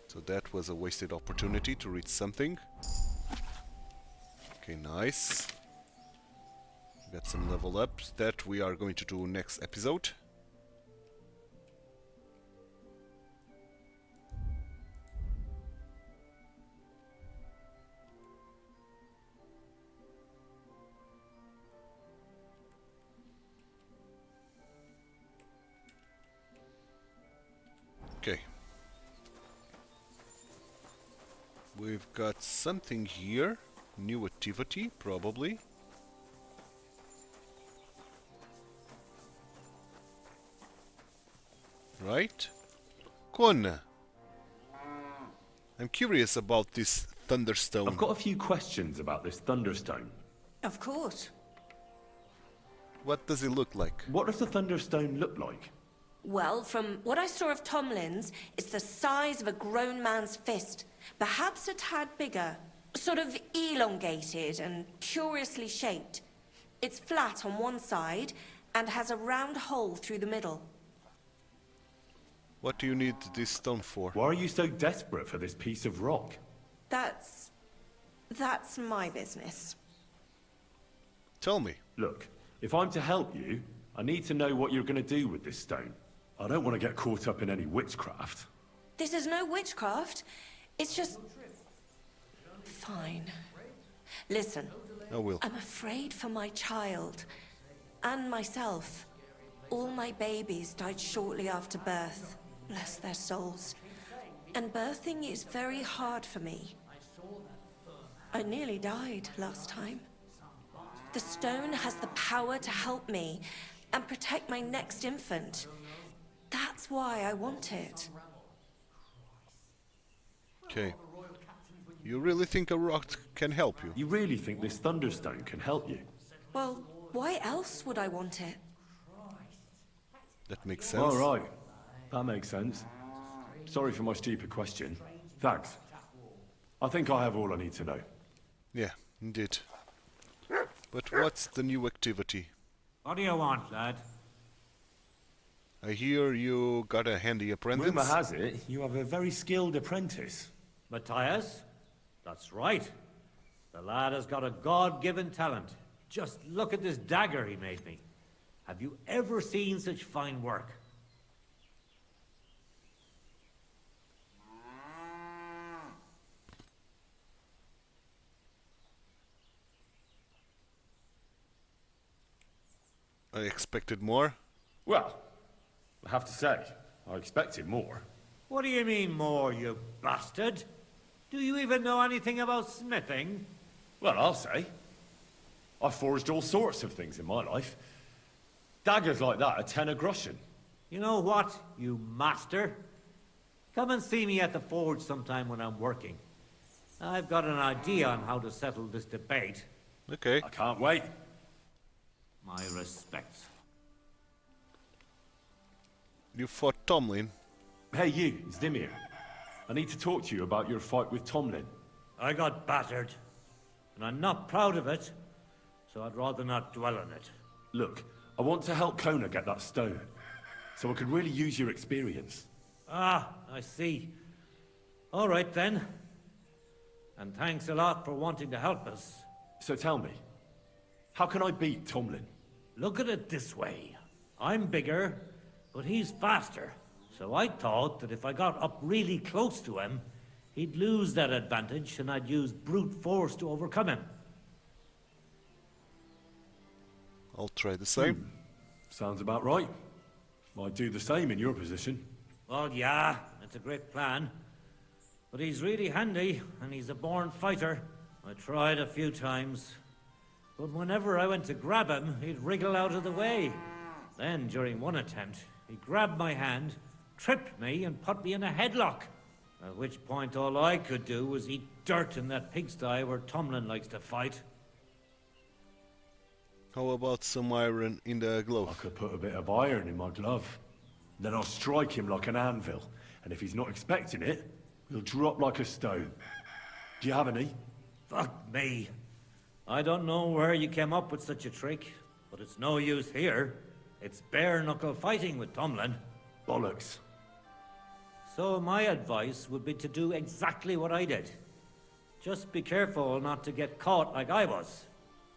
So that was a wasted opportunity to read something. Okay, nice. Got some level ups that we are going to do next episode. Okay. We've got something here. New activity, probably. Right? Con. I'm curious about this Thunderstone. I've got a few questions about this Thunderstone. Of course. What does it look like? What does the Thunderstone look like? Well, from what I saw of Tomlin's, it's the size of a grown man's fist. Perhaps a tad bigger. sort of elongated and curiously shaped. It's flat on one side and has a round hole through the middle. What do you need this stone for? Why are you so desperate for this piece of rock? That's my business. Tell me. Look, if I'm to help you, I need to know what you're going to do with this stone. I don't want to get caught up in any witchcraft. This is no witchcraft. It's just... Fine. Listen. I will. I'm afraid for my child. And myself. All my babies died shortly after birth. Bless their souls. And birthing is very hard for me. I nearly died last time. The stone has the power to help me and protect my next infant. That's why I want it. Okay. You really think a rock can help you? You really think this thunderstone can help you? Well, why else would I want it? That makes sense. All right. That makes sense. Sorry for my stupid question. Thanks. I think I have all I need to know. Yeah, indeed. But what's the new activity? What do you want, lad? I hear you got a handy apprentice. Rumor has it you have a very skilled apprentice. Matthias? That's right. The lad has got a God-given talent. Just look at this dagger he made me. Have you ever seen such fine work? I expected more. Well, I have to say, I expected more. What do you mean more, you bastard? Do you even know anything about smithing? Well, I'll say. I've forged all sorts of things in my life. Daggers like that are 10 a groschen. You know what, you master? Come and see me at the forge sometime when I'm working. I've got an idea on how to settle this debate. Okay. I can't wait. My respects. You fought Tomlin. Hey you, it's Dimir. I need to talk to you about your fight with Tomlin. I got battered, and I'm not proud of it, so I'd rather not dwell on it. Look, I want to help Kona get that stone, so I could really use your experience. Ah, I see. All right then. And thanks a lot for wanting to help us. So tell me, how can I beat Tomlin? Look at it this way. I'm bigger, but he's faster. So I thought that if I got up really close to him, he'd lose that advantage and I'd use brute force to overcome him. I'll try the same. Sounds about right. I'd do the same in your position. Well, yeah, it's a great plan. But he's really handy, and he's a born fighter. I tried a few times. But whenever I went to grab him, he'd wriggle out of the way. Then, during one attempt, he grabbed my hand, tripped me, and put me in a headlock. At which point all I could do was eat dirt in that pigsty where Tomlin likes to fight. How about some iron in the I glove? could put a bit of iron in my glove. Then I'll strike him like an anvil. And if he's not expecting it, he'll drop like a stone. Do you have any? Fuck me. I don't know where you came up with such a trick, but it's no use here. It's bare-knuckle fighting with Tomlin. Bollocks. So my advice would be to do exactly what I did. Just be careful not to get caught like I was.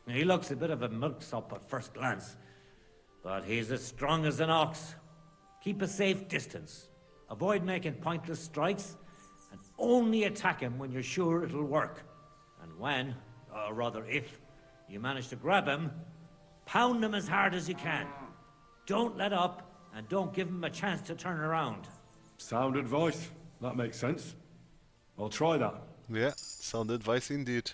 He looks a bit of a milksop at first glance, but he's as strong as an ox. Keep a safe distance. Avoid making pointless strikes, and only attack him when you're sure it'll work. And when, or rather if, you manage to grab him, pound him as hard as you can. Don't let up, and don't give him a chance to turn around. Sound advice. That makes sense. I'll try that. Yeah, sound advice indeed.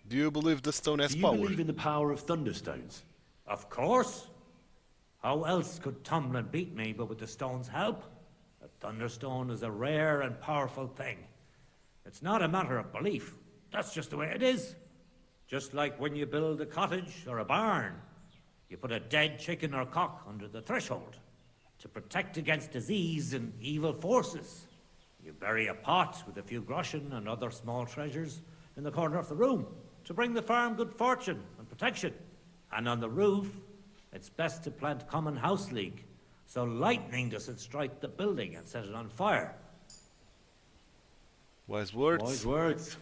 Do you believe the stone has Do you power? believe in the power of thunderstones? Of course. How else could Tomlin beat me but with the stone's help? A thunderstone is a rare and powerful thing. It's not a matter of belief. That's just the way it is. Just like when you build a cottage or a barn. You put a dead chicken or cock under the threshold to protect against disease and evil forces. You bury a pot with a few groschen and other small treasures, in the corner of the room to bring the farm good fortune and protection. And on the roof, it's best to plant common house leek, so lightning doesn't strike the building and set it on fire. Wise words. Wise words.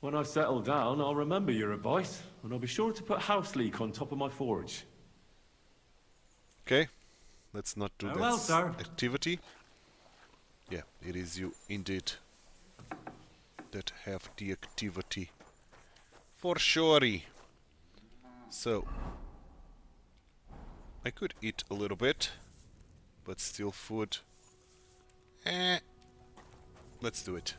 When I've settled down, I'll remember your advice, and I'll be sure to put house leek on top of my forge. Okay, let's not do Very that well, sir. activity. Yeah, it is you indeed that have the activity. For sure. So, I could eat a little bit, but still food. Let's do it.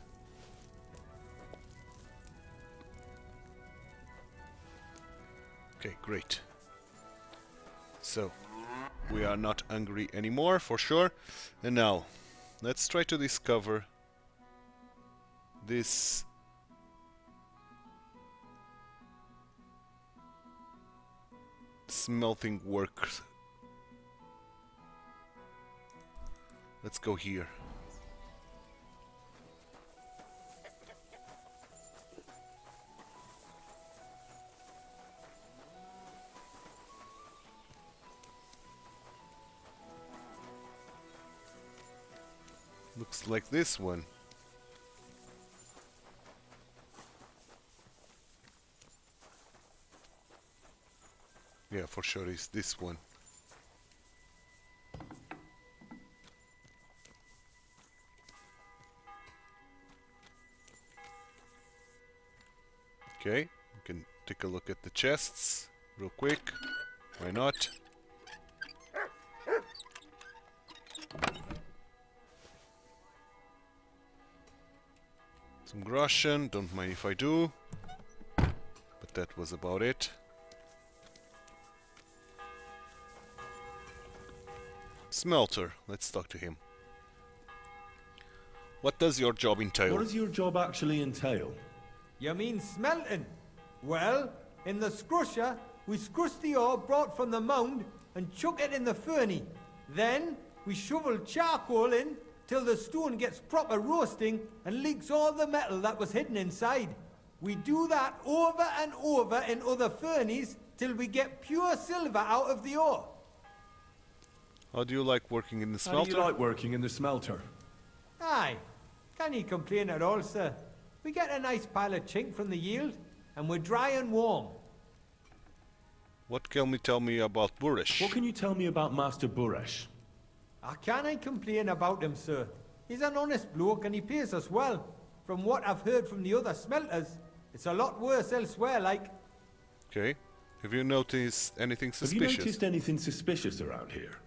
Okay, great. So, we are not hungry anymore, for sure. And now, let's try to discover this smelting works. Let's go here. Looks like this one. Yeah, for sure it's this one. Okay, we can take a look at the chests real quick. Why not? Some groschen, don't mind if I do. But that was about it. Smelter, let's talk to him. What does your job entail? What does your job actually entail? You mean smelting? Well, in the scrusher, we scrush the ore brought from the mound and chuck it in the furnace. Then, we shovel charcoal in till the stone gets proper roasting and leaks all the metal that was hidden inside. We do that over and over in other furnaces till we get pure silver out of the ore. How do you like working in the How smelter? do you like working in the smelter? Aye, can you complain at all, sir? We get a nice pile of chink from the yield, and we're dry and warm. What can you tell me about Burish? What can you tell me about Master Buresh? I can't complain about him, sir. He's an honest bloke and he pays us well. From what I've heard from the other smelters, it's a lot worse elsewhere, like. Okay. Have you noticed anything Have suspicious? you noticed anything suspicious around here?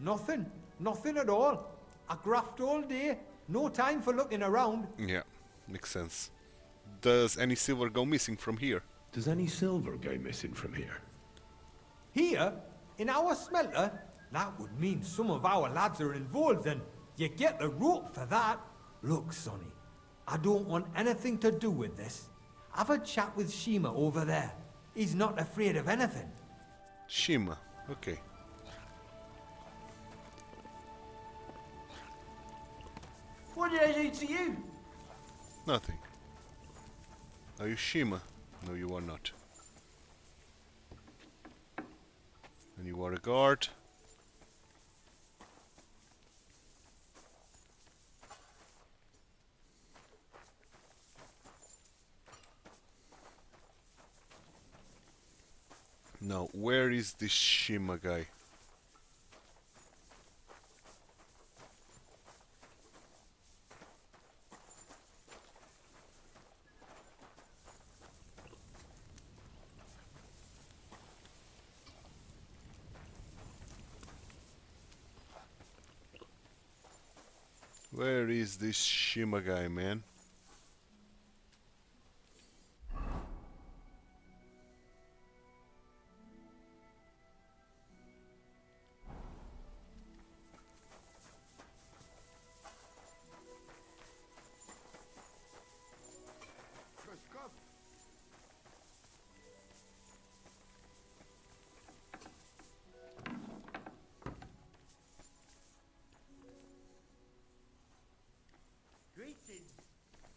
Nothing. Nothing at all. I graft all day. No time for looking around. Yeah, makes sense. Does any silver go missing from here? Does any silver go missing from here? Here, in our smelter, that would mean some of our lads are involved and you get the rope for that. Look, Sonny, I don't want anything to do with this. Have a chat with Shima over there. He's not afraid of anything. Shima, okay. What did I do to you? Nothing. Are you Shima? No, you are not. And you are a guard. Now, where is this Shima guy? Where is this Shima guy, man?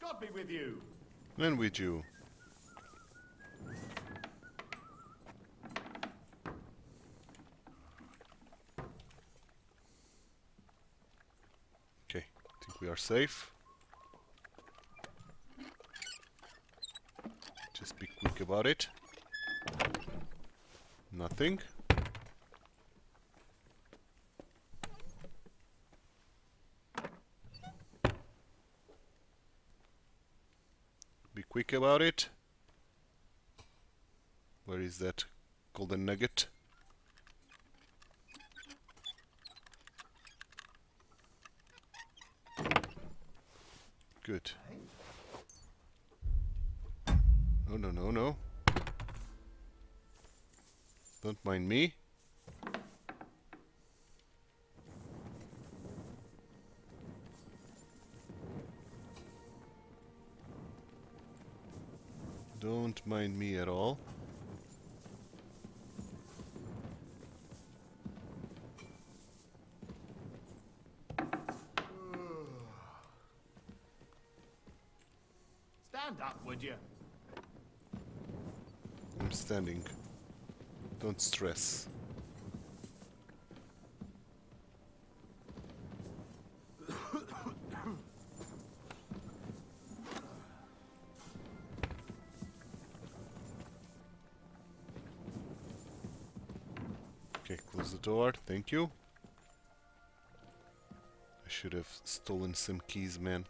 God be with you. And with you. Okay, I think we are safe. Just be quick about it. Nothing. Be quick about it. Where is that golden nugget? Good. No, no, no, no. Don't mind me. Don't mind me at all. Stand up, would you? I'm standing. Don't stress. Okay, close the door. Thank you. I should have stolen some keys, man.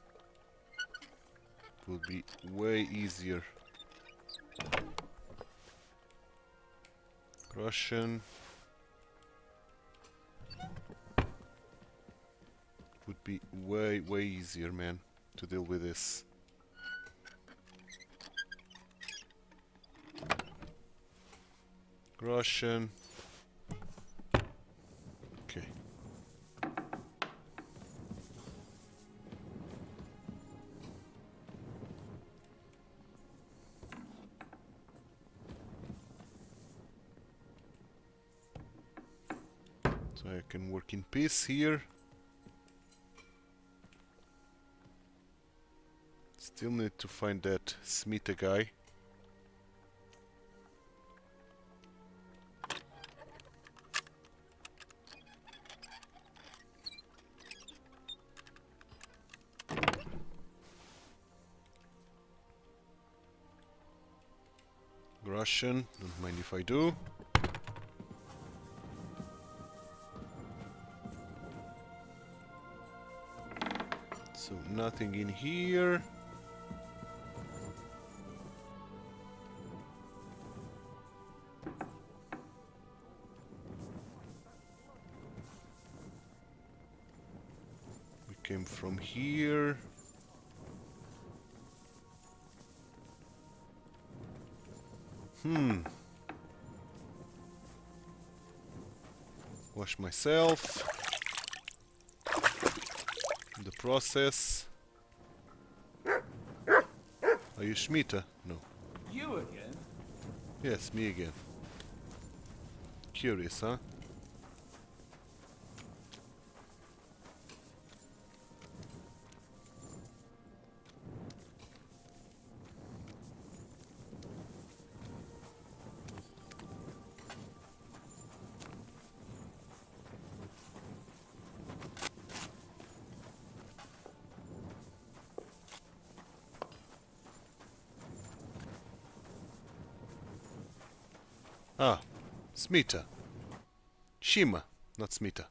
It would be way easier. Russian. Would be way easier, man, to deal with this. Russian. Okay. So I can work in peace here. Still need to find that Smita guy. Russian, don't mind if I do. So nothing in here. We came from here. Wash myself. In the process. Are you Schmita? No. You again? Yes, me again. Curious, huh? Ah, Smita. Shima, not Smita.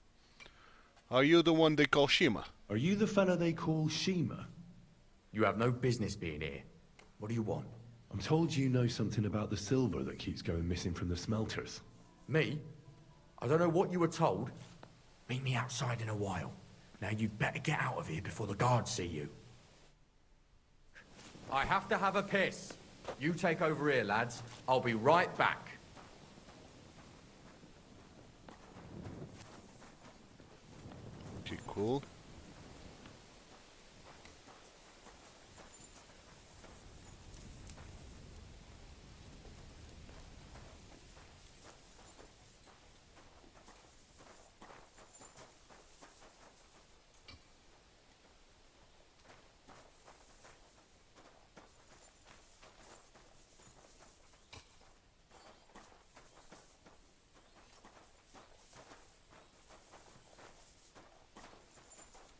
Are you the one they call Shima? Are you the fella they call Shima? You have no business being here. What do you want? I'm told you know something about the silver that keeps going missing from the smelters. Me? I don't know what you were told. Meet me outside in a while. Now you'd better get out of here before the guards see you. I have to have a piss. You take over here, lads. I'll be right back. Okay, cool.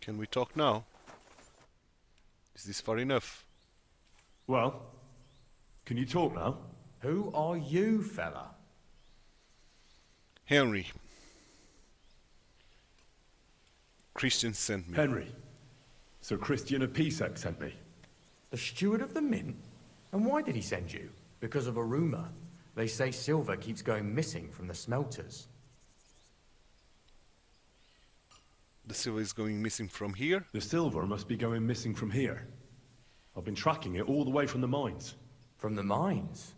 Can we talk now? Is this far enough? Well, can you talk now? Who are you, fella? Henry. Christian sent me. Henry. Sir Christian of Pisek sent me. The steward of the mint? And why did he send you? Because of a rumour. They say silver keeps going missing from the smelters. The silver is going missing from here? The silver must be going missing from here. I've been tracking it all the way from the mines. From the mines?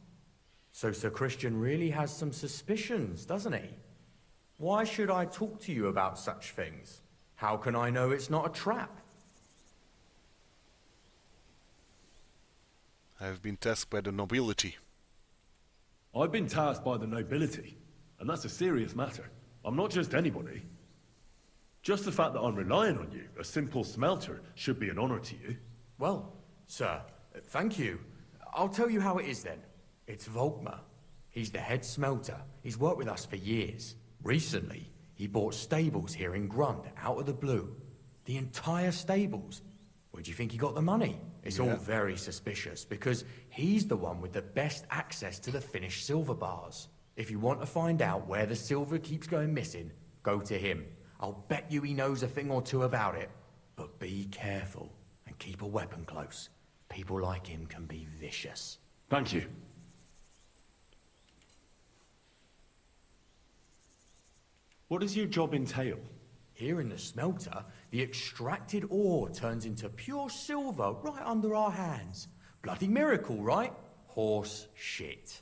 So Sir Christian really has some suspicions, doesn't he? Why should I talk to you about such things? How can I know it's not a trap? I have been tasked by the nobility. I've been tasked by the nobility, and that's a serious matter. I'm not just anybody. Just the fact that I'm relying on you, a simple smelter, should be an honor to you. Well, sir, thank you. I'll tell you how it is then. It's Volkmar. He's the head smelter. He's worked with us for years. Recently, he bought stables here in Grund, out of the blue. The entire stables. Where do you think he got the money? It's all very suspicious, because he's the one with the best access to the finished silver bars. If you want to find out where the silver keeps going missing, go to him. I'll bet you he knows a thing or two about it. But be careful, and keep a weapon close. People like him can be vicious. Thank you. What does your job entail? Here in the smelter, the extracted ore turns into pure silver right under our hands. Bloody miracle, right? Horse shit.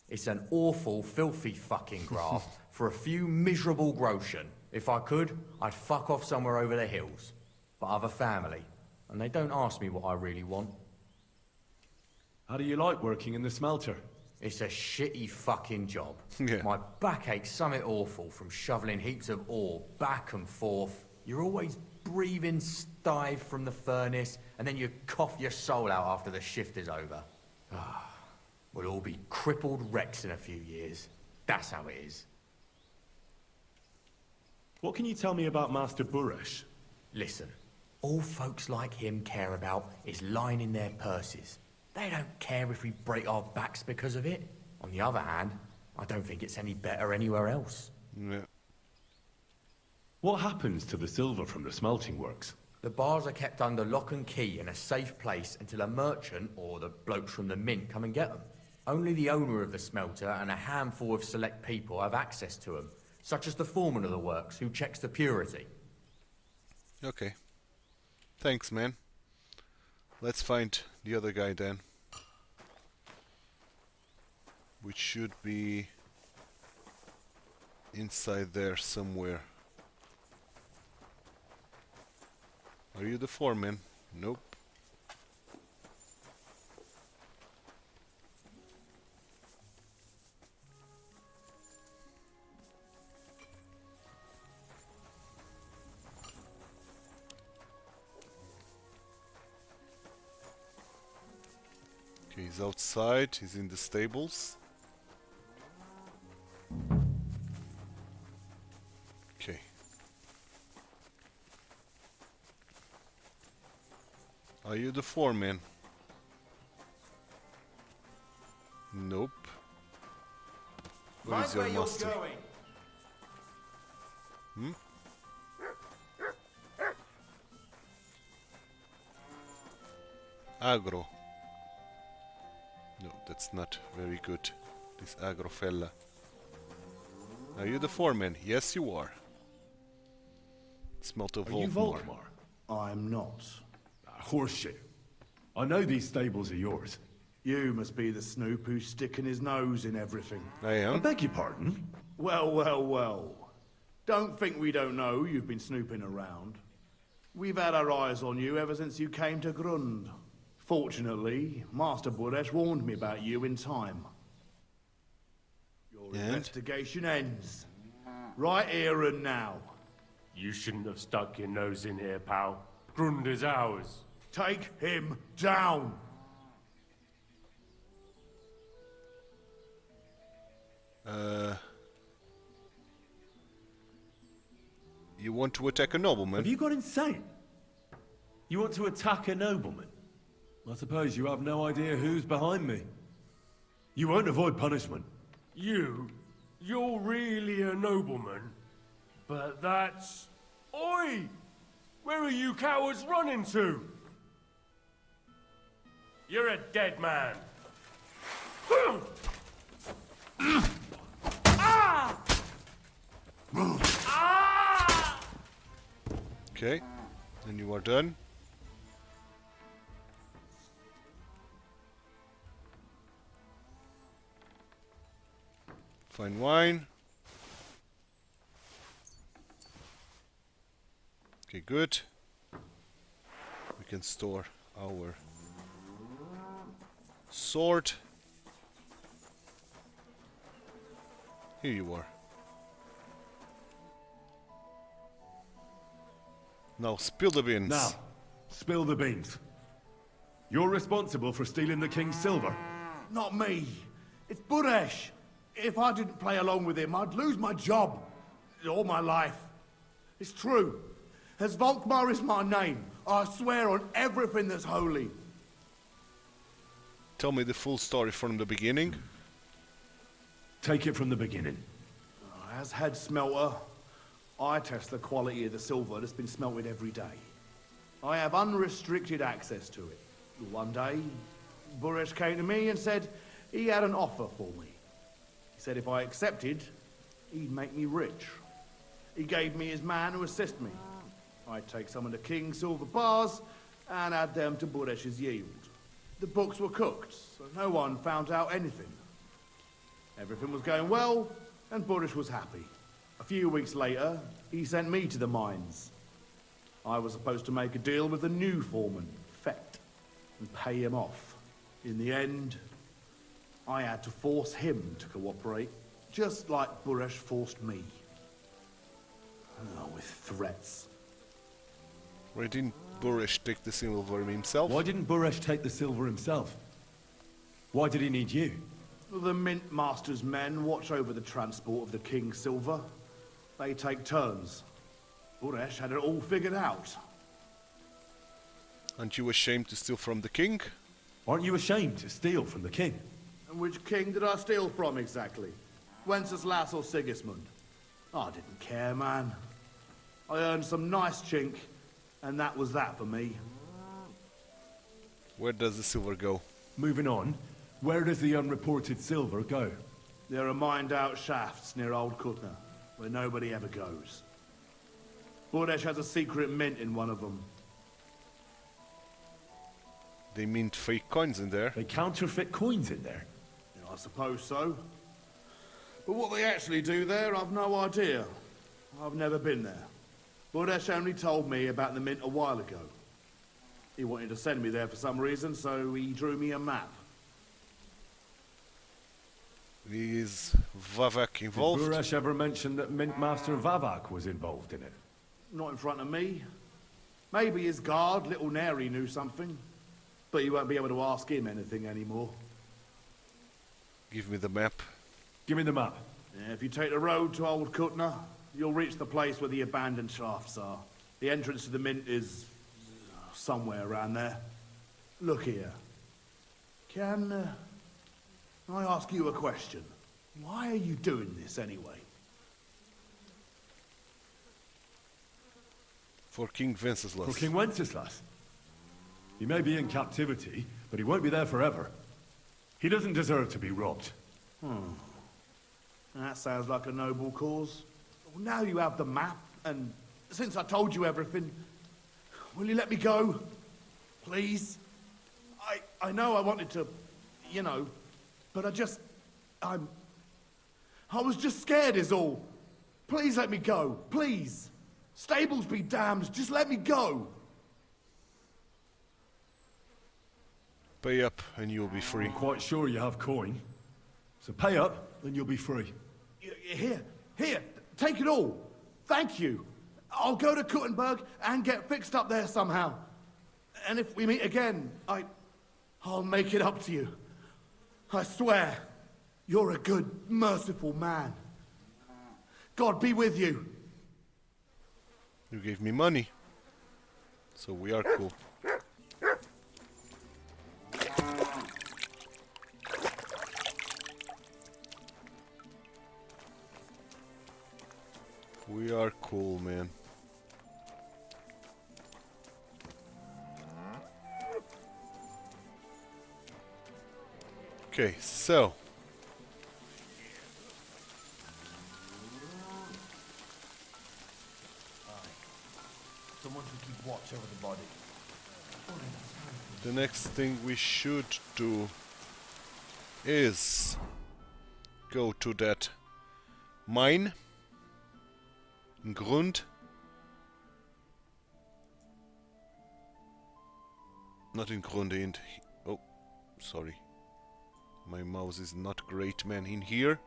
It's an awful, filthy fucking graft for a few miserable groschen. If I could, I'd fuck off somewhere over the hills. But I've a family, and they don't ask me what I really want. How do you like working in the smelter? It's a shitty fucking job. Yeah. My back aches something awful from shoveling heaps of ore back and forth. You're always breathing stive from the furnace, and then you cough your soul out after the shift is over. We'll all be crippled wrecks in a few years. That's how it is. What can you tell me about Master Buresh? Listen, all folks like him care about is lining their purses. They don't care if we break our backs because of it. On the other hand, I don't think it's any better anywhere else. Yeah. What happens to the silver from the smelting works? The bars are kept under lock and key in a safe place until a merchant or the blokes from the mint come and get them. Only the owner of the smelter and a handful of select people have access to them, such as the foreman of the works who checks the purity. Okay. Thanks, man. Let's find the other guy then. Which should be inside there somewhere. Are you the foreman? Nope. Okay, he's outside, he's in the stables. Okay. Are you the foreman? Nope. Where is your master? Hmm? Agro. No, that's not very good. This agro fella. Are you the foreman? Yes, you are. Smelt of Are you Volkmar? I'm not. Horseshit. I know these stables are yours. You must be the snoop who's sticking his nose in everything. I am. I beg your pardon? Well, well, well. Don't think we don't know you've been snooping around. We've had our eyes on you ever since you came to Grund. Fortunately, Master Buresh warned me about you in time. Your investigation ends. Right here and now. You shouldn't have stuck your nose in here, pal. Grund is ours. Take him down! You want to attack a nobleman? Have you gone insane? You want to attack a nobleman? I suppose you have no idea who's behind me. You won't avoid punishment. You're really a nobleman? But that's... Oi! Where are you cowards running to? You're a dead man. Okay, then you are done. Fine wine. Okay, good. We can store our sword. Here you are. Now spill the beans. Now, spill the beans. You're responsible for stealing the king's silver. Not me. It's Buresh. If I didn't play along with him, I'd lose my job. All my life. It's true. As Volkmar is my name, I swear on everything that's holy. Tell me the full story from the beginning. Take it from the beginning. As head smelter, I test the quality of the silver that's been smelted every day. I have unrestricted access to it. One day, Buresh came to me and said he had an offer for me. He said if I accepted, he'd make me rich. He gave me his man to assist me. I'd take some of the king's silver bars and add them to Buresh's yield. The books were cooked, so no one found out anything. Everything was going well, and Buresh was happy. A few weeks later, he sent me to the mines. I was supposed to make a deal with the new foreman, Fett, and pay him off. In the end, I had to force him to cooperate, just like Buresh forced me. With threats. Why didn't Buresh take the silver himself? Why didn't Buresh take the silver himself? Why did he need you? The Mint Master's men watch over the transport of the king's silver. They take turns. Buresh had it all figured out. Aren't you ashamed to steal from the king? Aren't you ashamed to steal from the king? And which king did I steal from exactly? Wenceslas or Sigismund? I didn't care, man. I earned some nice chink, and that was that for me. Where does the silver go? Moving on, where does the unreported silver go? There are mined-out shafts near Old Kutna, where nobody ever goes. Buresh has a secret mint in one of them. They mint fake coins in there. They counterfeit coins in there? Yeah, I suppose so. But what they actually do there, I've no idea. I've never been there. Buresh only told me about the mint a while ago. He wanted to send me there for some reason, so he drew me a map. Is Vavak involved? Did Buresh ever mention that Mint Master Vavak was involved in it? Not in front of me. Maybe his guard, Little Neri, knew something. But you won't be able to ask him anything anymore. Give me the map. Give me the map. Yeah, if you take the road to Old Kutna, you'll reach the place where the abandoned shafts are. The entrance to the mint is somewhere around there. Look here. Can I ask you a question? Why are you doing this anyway? For King Wenceslas. For King Wenceslas? He may be in captivity, but he won't be there forever. He doesn't deserve to be robbed. That sounds like a noble cause. Well, now you have the map, and since I told you everything, will you let me go? Please? I know I wanted to, you know, but I was just scared is all. Please let me go, please. Stables be damned, just let me go. Pay up and you'll be free. I'm quite sure you have coin. So pay up and you'll be free. Here, take it all. Thank you. I'll go to Kuttenberg and get fixed up there somehow. And if we meet again, I'll make it up to you. I swear, you're a good, merciful man. God be with you. You gave me money. So we are cool. We are cool, man. Okay, so Someone to keep watch over the body. the next thing we should do is go to that mine in Grund. Not in Grund, in... Oh, sorry. My mouse is not great, man. In here,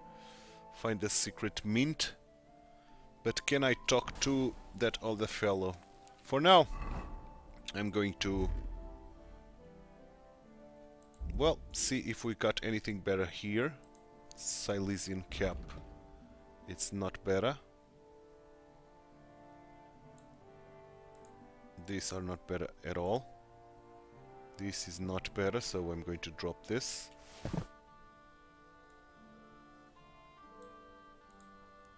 find the secret mint. But can I talk to that other fellow? For now, I'm going to... Well, see if we got anything better here. Silesian cap. It's not better. These are not better at all. This is not better, so I'm going to drop this.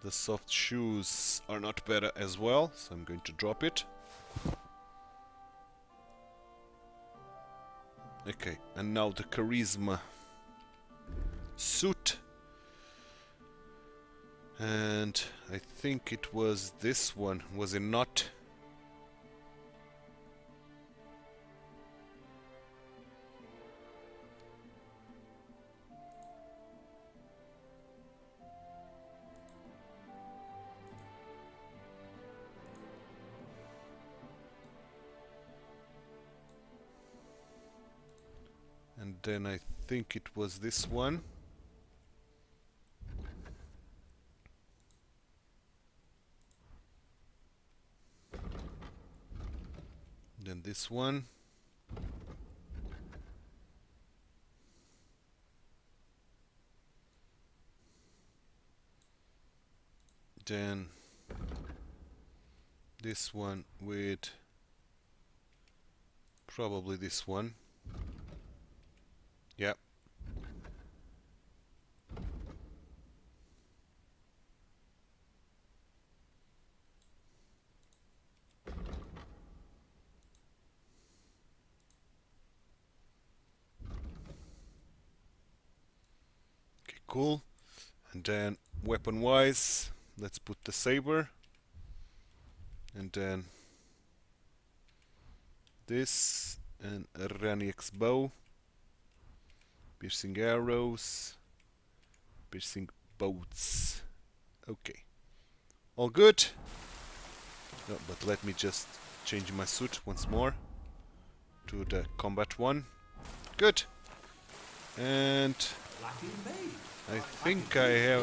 The soft shoes are not better as well, so I'm going to drop it. Okay, and now the charisma suit. And I think it was this one, was it not? And then I think it was this one. Then this one. Then this one with probably this one. Yep. Okay, cool. And then weapon-wise, let's put the saber. And then this and a Raniak's bow. Piercing arrows, piercing boats. Okay, all good. No, but let me just change my suit once more to the combat one. Good. And I think I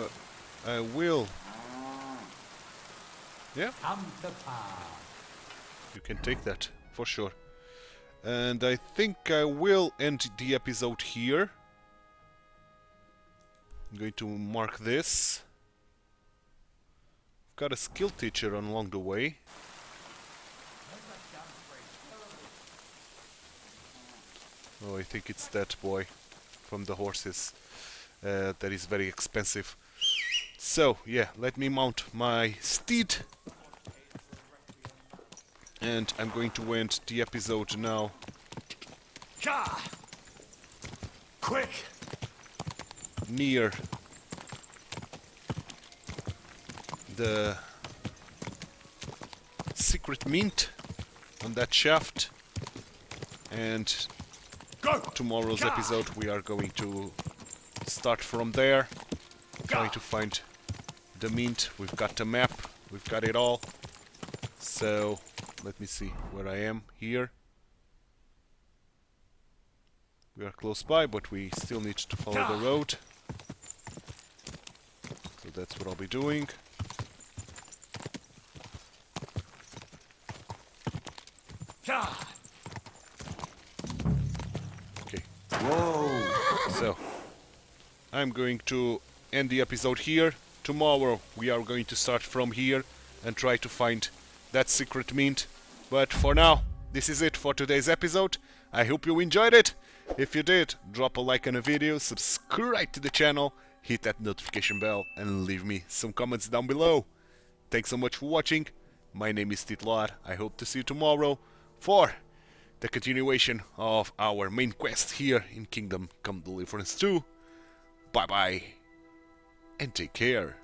will. Yeah. You can take that for sure. And I think I will end the episode here. I'm going to mark this. Got a skill teacher along the way. Oh, I think it's that boy from the horses. That is very expensive. So, yeah, let me mount my steed. And I'm going to end the episode now. Quick! Near the secret mint on that shaft, and tomorrow's episode we are going to start from there, trying to find the mint. We've got the map, we've got it all. So let me see where I am here. We are close by, but we still need to follow the road. So that's what I'll be doing. Okay. Whoa! So, I'm going to end the episode here. Tomorrow we are going to start from here and try to find that secret mint. But for now, this is it for today's episode. I hope you enjoyed it. If you did, drop a like on the video, subscribe to the channel, hit that notification bell, and leave me some comments down below. Thanks so much for watching. My name is TituElite. I hope to see you tomorrow for the continuation of our main quest here in Kingdom Come Deliverance 2. Bye bye, and take care.